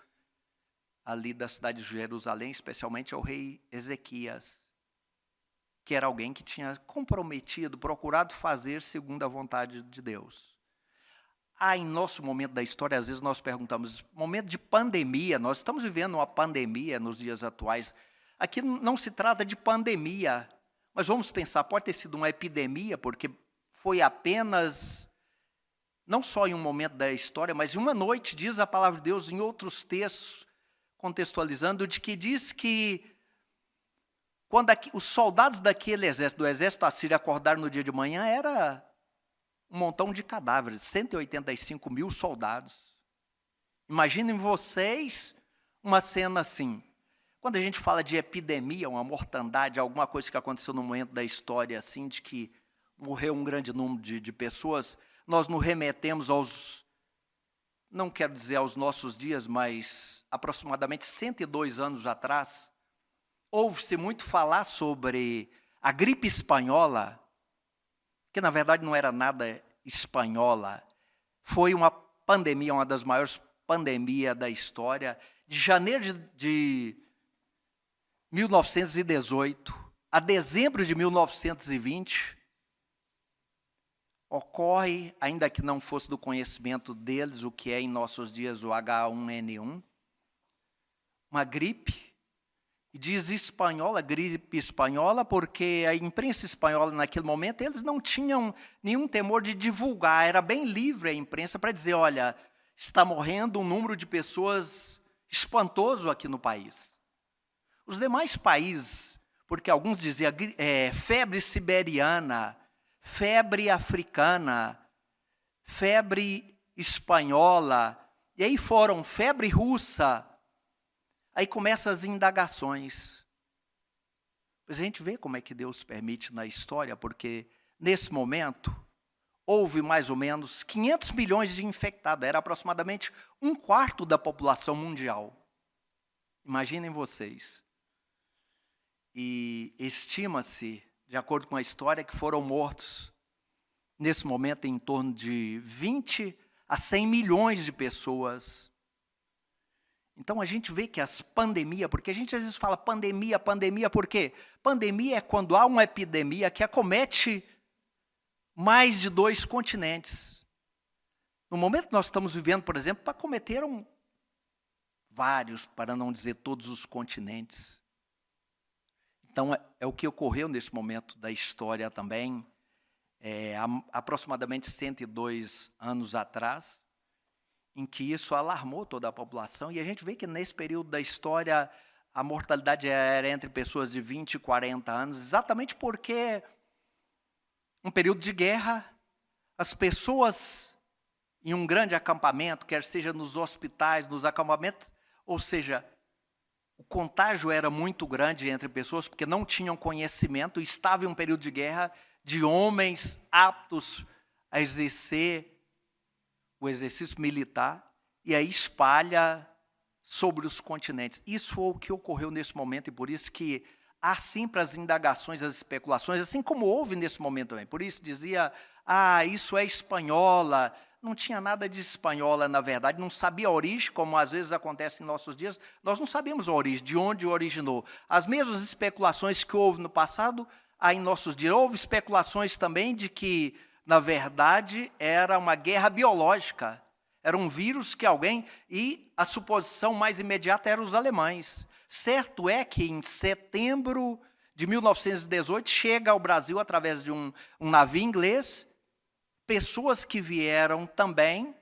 ali da cidade de Jerusalém, especialmente ao rei Ezequias, que era alguém que tinha comprometido, procurado fazer segundo a vontade de Deus. Em nosso momento da história, às vezes nós perguntamos, momento de pandemia, nós estamos vivendo uma pandemia nos dias atuais. Aqui não se trata de pandemia, mas vamos pensar, pode ter sido uma epidemia, porque foi apenas, não só em um momento da história, mas em uma noite, diz a palavra de Deus em outros textos, contextualizando, de que diz que quando os soldados daquele exército, do exército assírio, acordaram no dia de manhã, era um montão de cadáveres, 185 mil soldados. Imaginem vocês uma cena assim. Quando a gente fala de epidemia, uma mortandade, alguma coisa que aconteceu no momento da história, assim, de que morreu um grande número de pessoas, nós nos remetemos aos, não quero dizer aos nossos dias, mas aproximadamente 102 anos atrás, ouve-se muito falar sobre a gripe espanhola, que na verdade não era nada espanhola, foi uma pandemia, uma das maiores pandemias da história, de janeiro de 1918 a dezembro de 1920, ocorre, ainda que não fosse do conhecimento deles, o que é em nossos dias o H1N1, uma gripe. E diz espanhola, gripe espanhola, porque a imprensa espanhola naquele momento, eles não tinham nenhum temor de divulgar, era bem livre a imprensa para dizer, olha, está morrendo um número de pessoas espantoso aqui no país. Os demais países, porque alguns diziam febre siberiana, febre africana, febre espanhola, e aí foram febre russa. Aí começam as indagações. Mas a gente vê como é que Deus permite na história, porque nesse momento houve mais ou menos 500 milhões de infectados, era aproximadamente 1/4 da população mundial. Imaginem vocês. E estima-se, de acordo com a história, que foram mortos, nesse momento, em torno de 20 a 100 milhões de pessoas. Então, a gente vê que as pandemias, porque a gente às vezes fala pandemia, por quê? Pandemia é quando há uma epidemia que acomete mais de 2 continentes. No momento que nós estamos vivendo, por exemplo, acometeram vários, para não dizer todos os continentes. Então, é o que ocorreu nesse momento da história também, há aproximadamente 102 anos atrás, em que isso alarmou toda a população, e a gente vê que nesse período da história a mortalidade era entre pessoas de 20 e 40 anos, exatamente porque um período de guerra, as pessoas em um grande acampamento, quer seja nos hospitais, nos acampamentos, ou seja, o contágio era muito grande entre pessoas, porque não tinham conhecimento, estava em um período de guerra, de homens aptos a exercer o exercício militar, e aí espalha sobre os continentes. Isso foi o que ocorreu nesse momento, e por isso que há sempre as indagações, as especulações, assim como houve nesse momento também. Por isso dizia, isso é espanhola. Não tinha nada de espanhola, na verdade, não sabia a origem, como às vezes acontece em nossos dias, nós não sabemos a origem, de onde originou. As mesmas especulações que houve no passado, há em nossos dias. Houve especulações também de que, na verdade, era uma guerra biológica. Era um vírus que alguém... E a suposição mais imediata era os alemães. Certo é que, em setembro de 1918, chega ao Brasil, através de um navio inglês, pessoas que vieram também,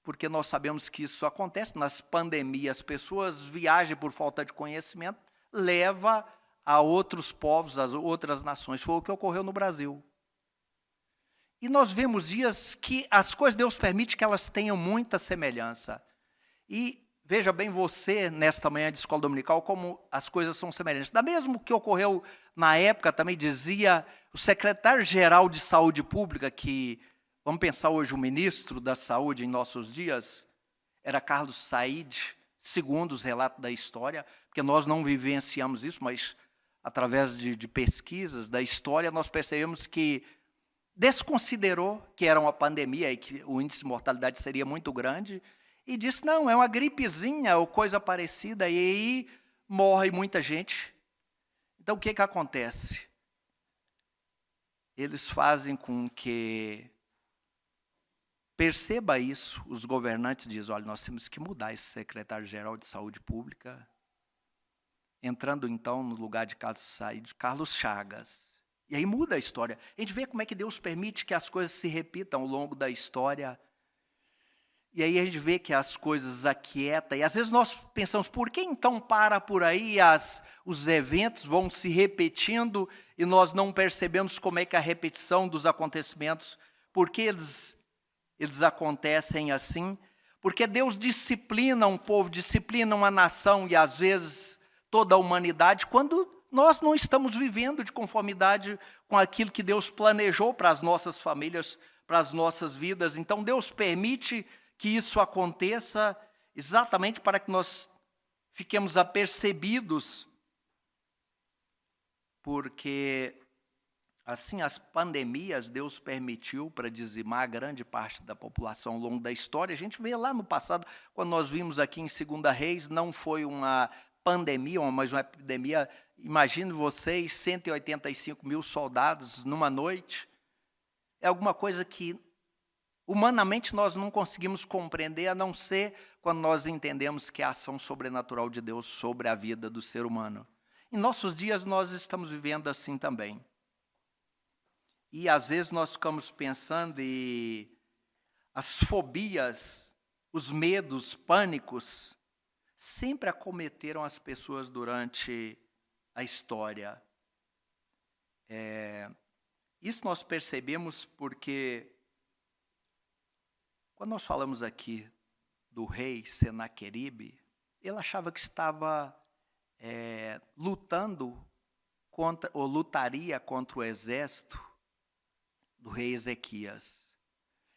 porque nós sabemos que isso acontece nas pandemias, pessoas viajam por falta de conhecimento, leva a outros povos, a outras nações. Foi o que ocorreu no Brasil. E nós vemos dias que as coisas, Deus permite que elas tenham muita semelhança. E veja bem você, nesta manhã de escola dominical, como as coisas são semelhantes. Da mesmo que ocorreu na época, também dizia o secretário-geral de Saúde Pública, que, vamos pensar hoje, o ministro da Saúde em nossos dias, era Carlos Said, segundo os relatos da história, porque nós não vivenciamos isso, mas através de pesquisas da história, nós percebemos que desconsiderou que era uma pandemia e que o índice de mortalidade seria muito grande, e disse, não, é uma gripezinha ou coisa parecida, e aí morre muita gente. Então, o que acontece? Eles fazem com que perceba isso, os governantes dizem, olha, nós temos que mudar esse secretário-geral de saúde pública, entrando então no lugar de Carlos Chagas. E aí muda a história. A gente vê como é que Deus permite que as coisas se repitam ao longo da história. E aí a gente vê que as coisas aquietam. E às vezes nós pensamos, por que então para por aí, os eventos vão se repetindo e nós não percebemos como é que a repetição dos acontecimentos, por que eles acontecem assim? Porque Deus disciplina um povo, disciplina uma nação e às vezes toda a humanidade quando nós não estamos vivendo de conformidade com aquilo que Deus planejou para as nossas famílias, para as nossas vidas. Então, Deus permite que isso aconteça exatamente para que nós fiquemos apercebidos, porque, assim, as pandemias Deus permitiu para dizimar grande parte da população ao longo da história. A gente vê lá no passado, quando nós vimos aqui em 2 Reis, não foi uma pandemia, mas uma epidemia. Imagine vocês, 185 mil soldados numa noite. É alguma coisa que, humanamente, nós não conseguimos compreender, a não ser quando nós entendemos que é a ação sobrenatural de Deus sobre a vida do ser humano. Em nossos dias, nós estamos vivendo assim também. E, às vezes, nós ficamos pensando e as fobias, os medos, pânicos, sempre acometeram as pessoas durante a história. Isso nós percebemos porque, quando nós falamos aqui do rei Senaqueribe, ele achava que estava lutando contra, ou lutaria contra o exército do rei Ezequias.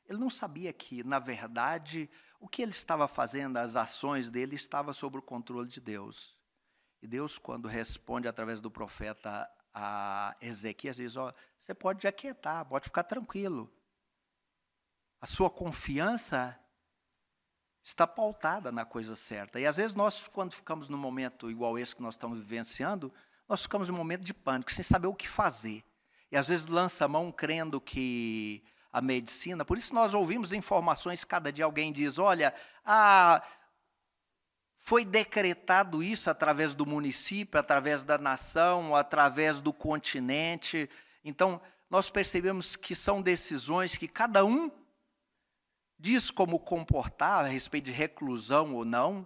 Ele não sabia que, na verdade, o que ele estava fazendo, as ações dele, estava sob o controle de Deus. E Deus, quando responde através do profeta a Ezequias, diz, você pode aquietar, pode ficar tranquilo. A sua confiança está pautada na coisa certa. E às vezes nós, quando ficamos num momento igual esse que nós estamos vivenciando, nós ficamos num momento de pânico, sem saber o que fazer. E às vezes lança a mão crendo que a medicina, por isso nós ouvimos informações, cada dia alguém diz, olha, foi decretado isso através do município, através da nação, através do continente. Então, nós percebemos que são decisões que cada um diz como comportar a respeito de reclusão ou não.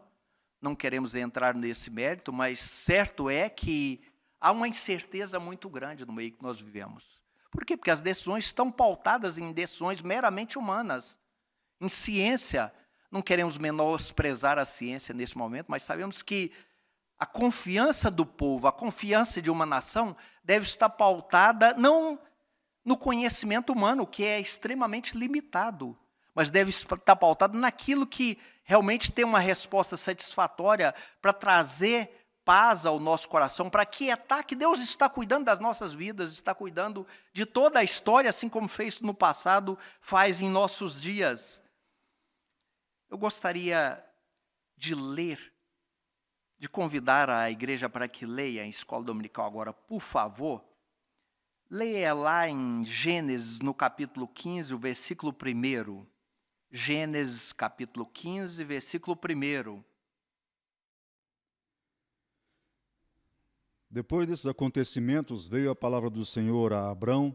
Não queremos entrar nesse mérito, mas certo é que há uma incerteza muito grande no meio que nós vivemos. Por quê? Porque as decisões estão pautadas em decisões meramente humanas. Em ciência, não queremos menosprezar a ciência nesse momento, mas sabemos que a confiança do povo, a confiança de uma nação, deve estar pautada não no conhecimento humano, que é extremamente limitado, mas deve estar pautada naquilo que realmente tem uma resposta satisfatória para trazer paz ao nosso coração, para aquietar que Deus está cuidando das nossas vidas, está cuidando de toda a história, assim como fez no passado, faz em nossos dias. Eu gostaria de ler, de convidar a igreja para que leia em escola dominical agora, por favor. Leia lá em Gênesis, no capítulo 15, o versículo 1. Gênesis, capítulo 15, versículo 1. Depois desses acontecimentos, veio a palavra do Senhor a Abrão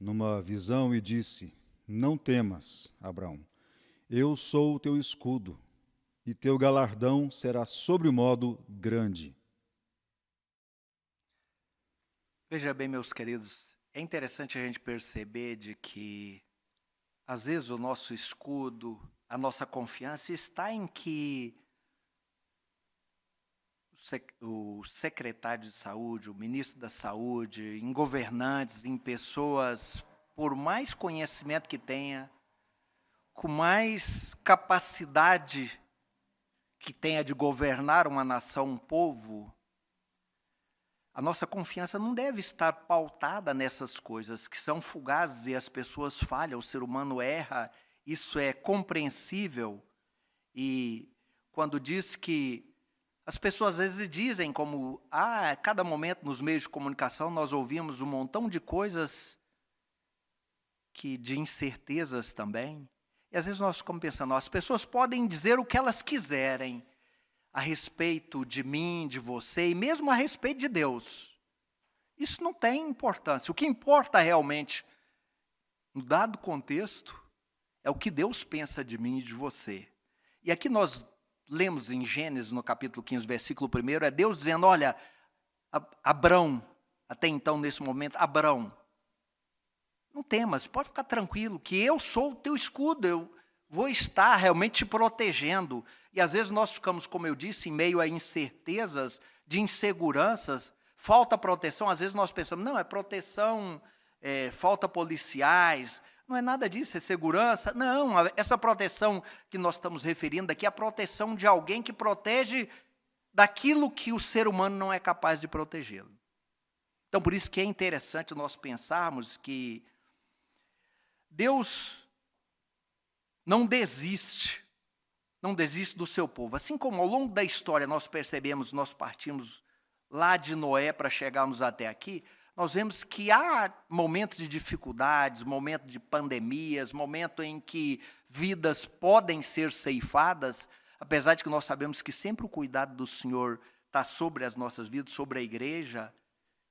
numa visão e disse, não temas, Abrão, eu sou o teu escudo, e teu galardão será sobremodo grande. Veja bem, meus queridos, é interessante a gente perceber de que, às vezes, o nosso escudo, a nossa confiança está em que o secretário de saúde, o ministro da saúde, em governantes, em pessoas, por mais conhecimento que tenha, com mais capacidade que tenha de governar uma nação, um povo, A nossa confiança não deve estar pautada nessas coisas que são fugazes e as pessoas falham, o ser humano erra, isso é compreensível. E quando diz que as pessoas às vezes dizem como, a cada momento nos meios de comunicação nós ouvimos um montão de coisas de incertezas também. E às vezes nós ficamos pensando, as pessoas podem dizer o que elas quiserem a respeito de mim, de você, e mesmo a respeito de Deus. Isso não tem importância. O que importa realmente, no dado contexto, é o que Deus pensa de mim e de você. E aqui nós lemos em Gênesis, no capítulo 15, versículo 1, é Deus dizendo, olha, Abrão, até então, nesse momento, Abrão, não temas, pode ficar tranquilo, que eu sou o teu escudo, eu vou estar realmente te protegendo. E às vezes nós ficamos, como eu disse, em meio a incertezas, de inseguranças, falta proteção. Às vezes nós pensamos, não, é proteção, falta policiais, não é nada disso, é segurança. Não, essa proteção que nós estamos referindo aqui é a proteção de alguém que protege daquilo que o ser humano não é capaz de protegê-lo. Então, por isso que é interessante nós pensarmos que Deus não desiste do seu povo. Assim como ao longo da história nós percebemos, nós partimos lá de Noé para chegarmos até aqui, nós vemos que há momentos de dificuldades, momentos de pandemias, momentos em que vidas podem ser ceifadas, apesar de que nós sabemos que sempre o cuidado do Senhor está sobre as nossas vidas, sobre a igreja,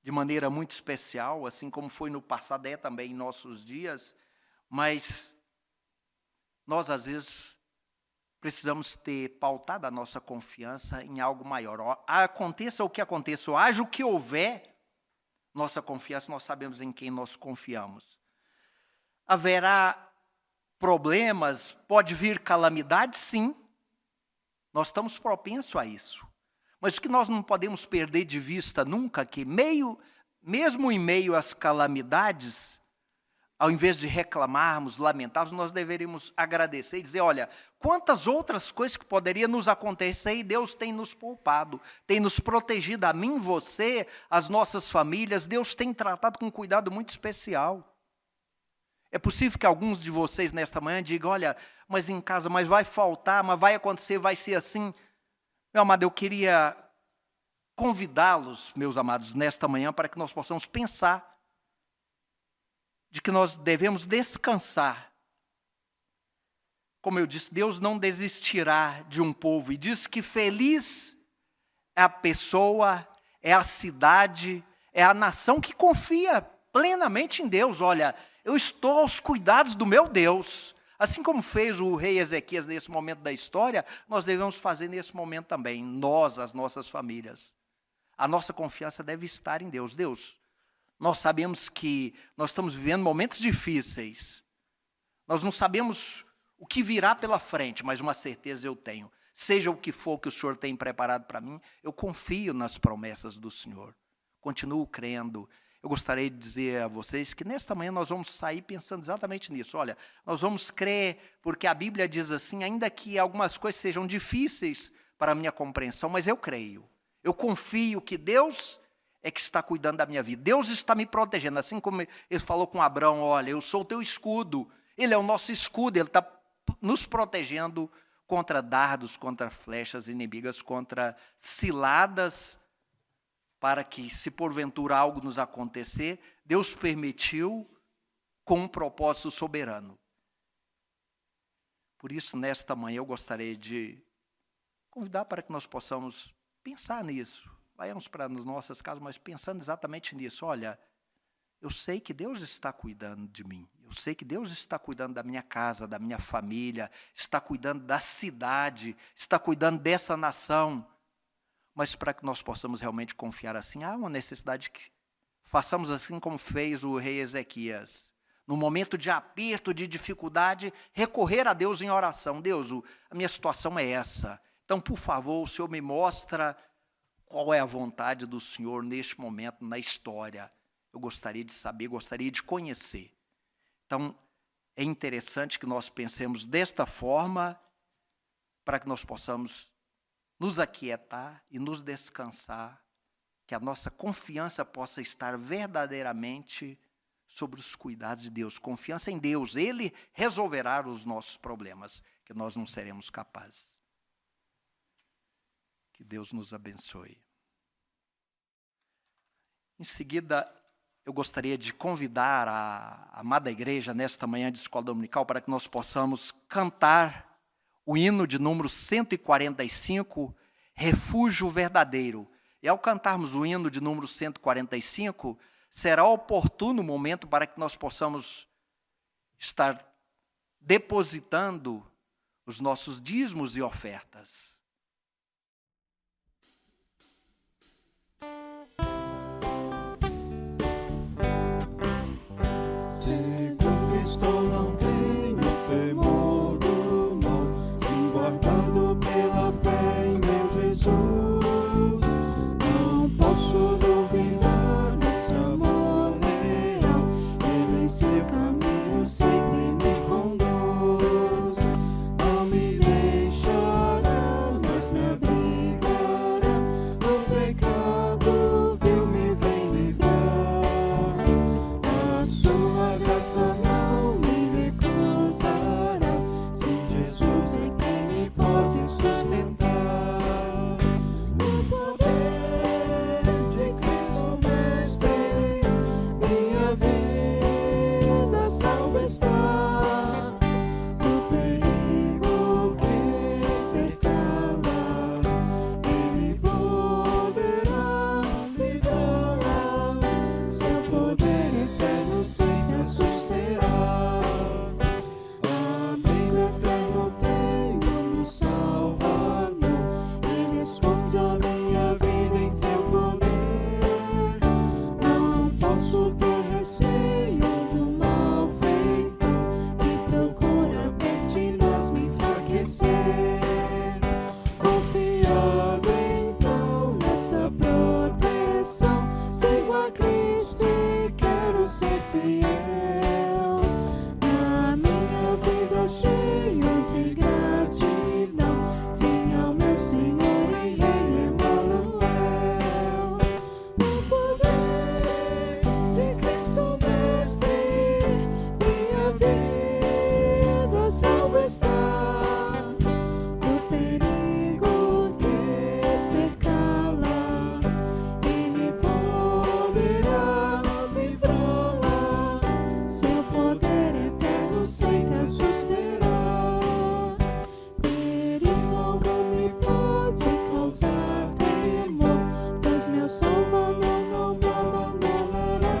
de maneira muito especial, assim como foi no passado, é também em nossos dias, mas nós, às vezes, precisamos ter pautado a nossa confiança em algo maior. Aconteça o que aconteça, ou haja o que houver, nossa confiança, nós sabemos em quem nós confiamos. Haverá problemas, pode vir calamidade, sim. Nós estamos propensos a isso. Mas o que nós não podemos perder de vista nunca, que mesmo em meio às calamidades, ao invés de reclamarmos, lamentarmos, nós deveríamos agradecer e dizer, olha, quantas outras coisas que poderiam nos acontecer e Deus tem nos poupado, tem nos protegido, a mim, você, as nossas famílias, Deus tem tratado com um cuidado muito especial. É possível que alguns de vocês nesta manhã digam, olha, mas em casa, mas vai faltar, mas vai acontecer, vai ser assim. Meu amado, eu queria convidá-los, meus amados, nesta manhã, para que nós possamos pensar de que nós devemos descansar. Como eu disse, Deus não desistirá de um povo. E diz que feliz é a pessoa, é a cidade, é a nação que confia plenamente em Deus. Olha, eu estou aos cuidados do meu Deus. Assim como fez o rei Ezequias nesse momento da história, nós devemos fazer nesse momento também. Nós, as nossas famílias. A nossa confiança deve estar em Deus. Deus, nós sabemos que nós estamos vivendo momentos difíceis. Nós não sabemos o que virá pela frente, mas uma certeza eu tenho. Seja o que for que o Senhor tem preparado para mim, eu confio nas promessas do Senhor. Continuo crendo. Eu gostaria de dizer a vocês que nesta manhã nós vamos sair pensando exatamente nisso. Olha, nós vamos crer, porque a Bíblia diz assim, ainda que algumas coisas sejam difíceis para a minha compreensão, mas eu creio. Eu confio que Deus é que está cuidando da minha vida. Deus está me protegendo. Assim como ele falou com Abrão, olha, eu sou o teu escudo. Ele é o nosso escudo, ele está nos protegendo contra dardos, contra flechas inimigas, contra ciladas, para que, se porventura algo nos acontecer, Deus permitiu com um propósito soberano. Por isso, nesta manhã, eu gostaria de convidar para que nós possamos pensar nisso. Vamos para as nossas casas, mas pensando exatamente nisso. Olha, eu sei que Deus está cuidando de mim. Eu sei que Deus está cuidando da minha casa, da minha família, está cuidando da cidade, está cuidando dessa nação. Mas para que nós possamos realmente confiar assim, há uma necessidade que façamos assim como fez o rei Ezequias. No momento de aperto, de dificuldade, recorrer a Deus em oração. Deus, a minha situação é essa. Então, por favor, o Senhor me mostra qual é a vontade do Senhor neste momento na história. Eu gostaria de saber, gostaria de conhecer. Então, é interessante que nós pensemos desta forma para que nós possamos nos aquietar e nos descansar que a nossa confiança possa estar verdadeiramente sobre os cuidados de Deus. Confiança em Deus. Ele resolverá os nossos problemas, que nós não seremos capazes. Que Deus nos abençoe. Em seguida, eu gostaria de convidar a amada igreja nesta manhã de escola dominical para que nós possamos cantar o hino de número 145, Refúgio Verdadeiro. E ao cantarmos o hino de número 145, será oportuno o momento para que nós possamos estar depositando os nossos dízimos e ofertas. Segundo estou, não tenho temor do mal, sim guardado pela fé em meu Jesus. Não posso duvidar desse amor leal, Ele em seu caminho sempre me conduz. Não me deixará, mas me abrigará, do pecado vil me vem livrar. A sua graça não me recusará, se Jesus é quem me pode sustentar. O poder de Cristo Mestre, minha vida salva está. O perigo que cercá-la, Ele poderá livrá-la. Seu poder eterno sempre a susterá. Amigo eterno tenho no Salvador, Ele esconde a minha vida em seu poder. Não posso ter receio do mal feito, que procura pertinaz me enfraquecer. Confiado então nessa proteção, sigo a Cristo e quero ser fiel. Na minha vida cheio de gratidão, sim ao meu Senhor e Rei Emanuel. O poder de Cristo Mestre, minha vida salva está. O perigo que cercá-la, Ele poderá livrá-la. Seu poder eterno sempre a susterá. Perigo algum me pode causar temor, pois meu Salvador não me abandonará.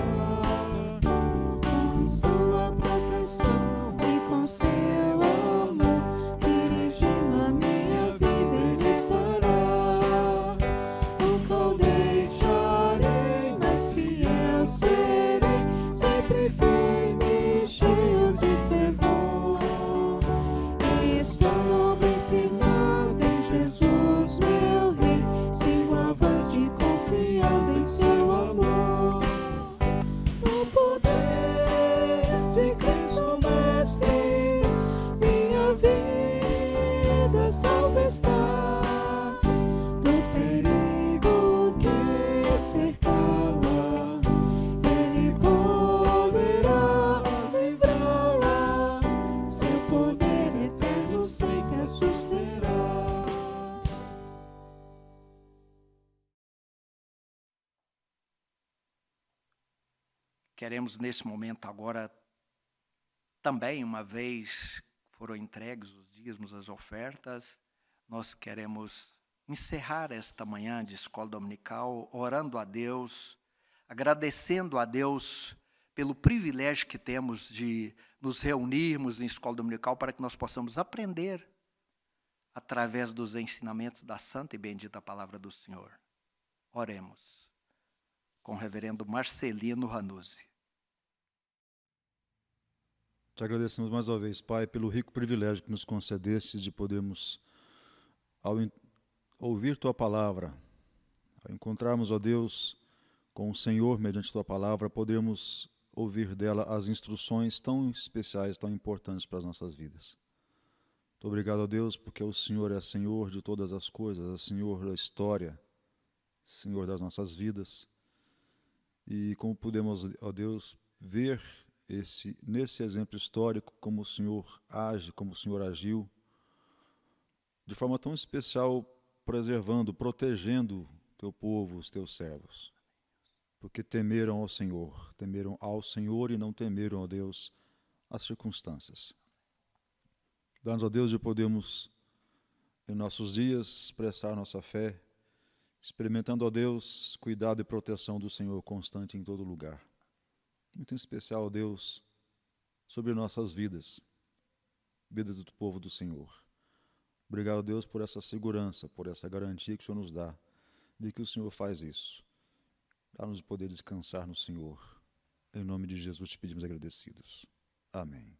Com sua proteção e com seu amor, dirigindo a minha vida Ele estará. Nunca o deixarei, mas fiel serei, sempre firme, cheios de fervor. Estando bem firmado em Jesus, meu Rei, sigo avante confiando em seu amor. O poder de Cristo Mestre, minha vida salva está. Do perigo que cercá-la, Ele poderá livrá-la. Seu poder eterno sempre a susterá. Queremos nesse momento agora, também uma vez foram entregues os dízimos, as ofertas, nós queremos encerrar esta manhã de escola dominical orando a Deus, agradecendo a Deus pelo privilégio que temos de nos reunirmos em escola dominical para que nós possamos aprender através dos ensinamentos da santa e bendita palavra do Senhor. Oremos com o reverendo Marcelino Ranuzzi. Te agradecemos mais uma vez, Pai, pelo rico privilégio que nos concedestes de podermos, ao ouvir Tua palavra, ao encontrarmos, ó Deus, com o Senhor mediante Tua palavra, podermos ouvir dela as instruções tão especiais, tão importantes para as nossas vidas. Muito obrigado, ó Deus, porque o Senhor é Senhor de todas as coisas, é Senhor da história, Senhor das nossas vidas. E como podemos, ó Deus, ver nesse exemplo histórico como o Senhor age, como o Senhor agiu, de forma tão especial, preservando, protegendo teu povo, os teus servos. Porque temeram ao Senhor e não temeram, ó Deus, as circunstâncias. Dá-nos, ó Deus, de podermos, em nossos dias, expressar nossa fé, experimentando, ó Deus, cuidado e proteção do Senhor constante em todo lugar. Muito em especial, ó Deus, sobre nossas vidas, vidas do povo do Senhor. Obrigado, Deus, por essa segurança, por essa garantia que o Senhor nos dá, de que o Senhor faz isso. Dá-nos poder descansar no Senhor. Em nome de Jesus te pedimos agradecidos. Amém.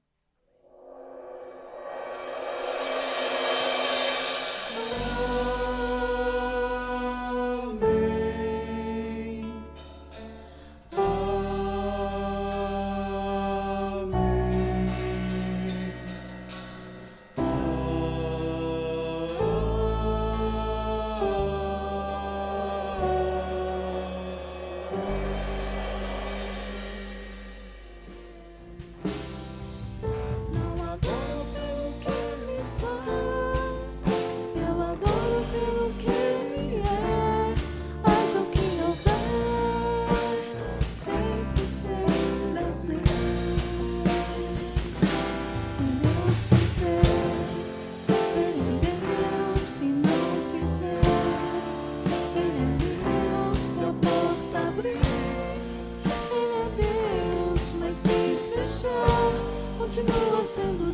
Não adoro pelo que ele faz, eu adoro pelo que ele é. Mas o que houver, sempre serás Deus. Se Deus fizer, Ele é Deus. Se não fizer, Ele é Deus. Se a porta abrir, Ele é Deus. Mas se fechar, continua sendo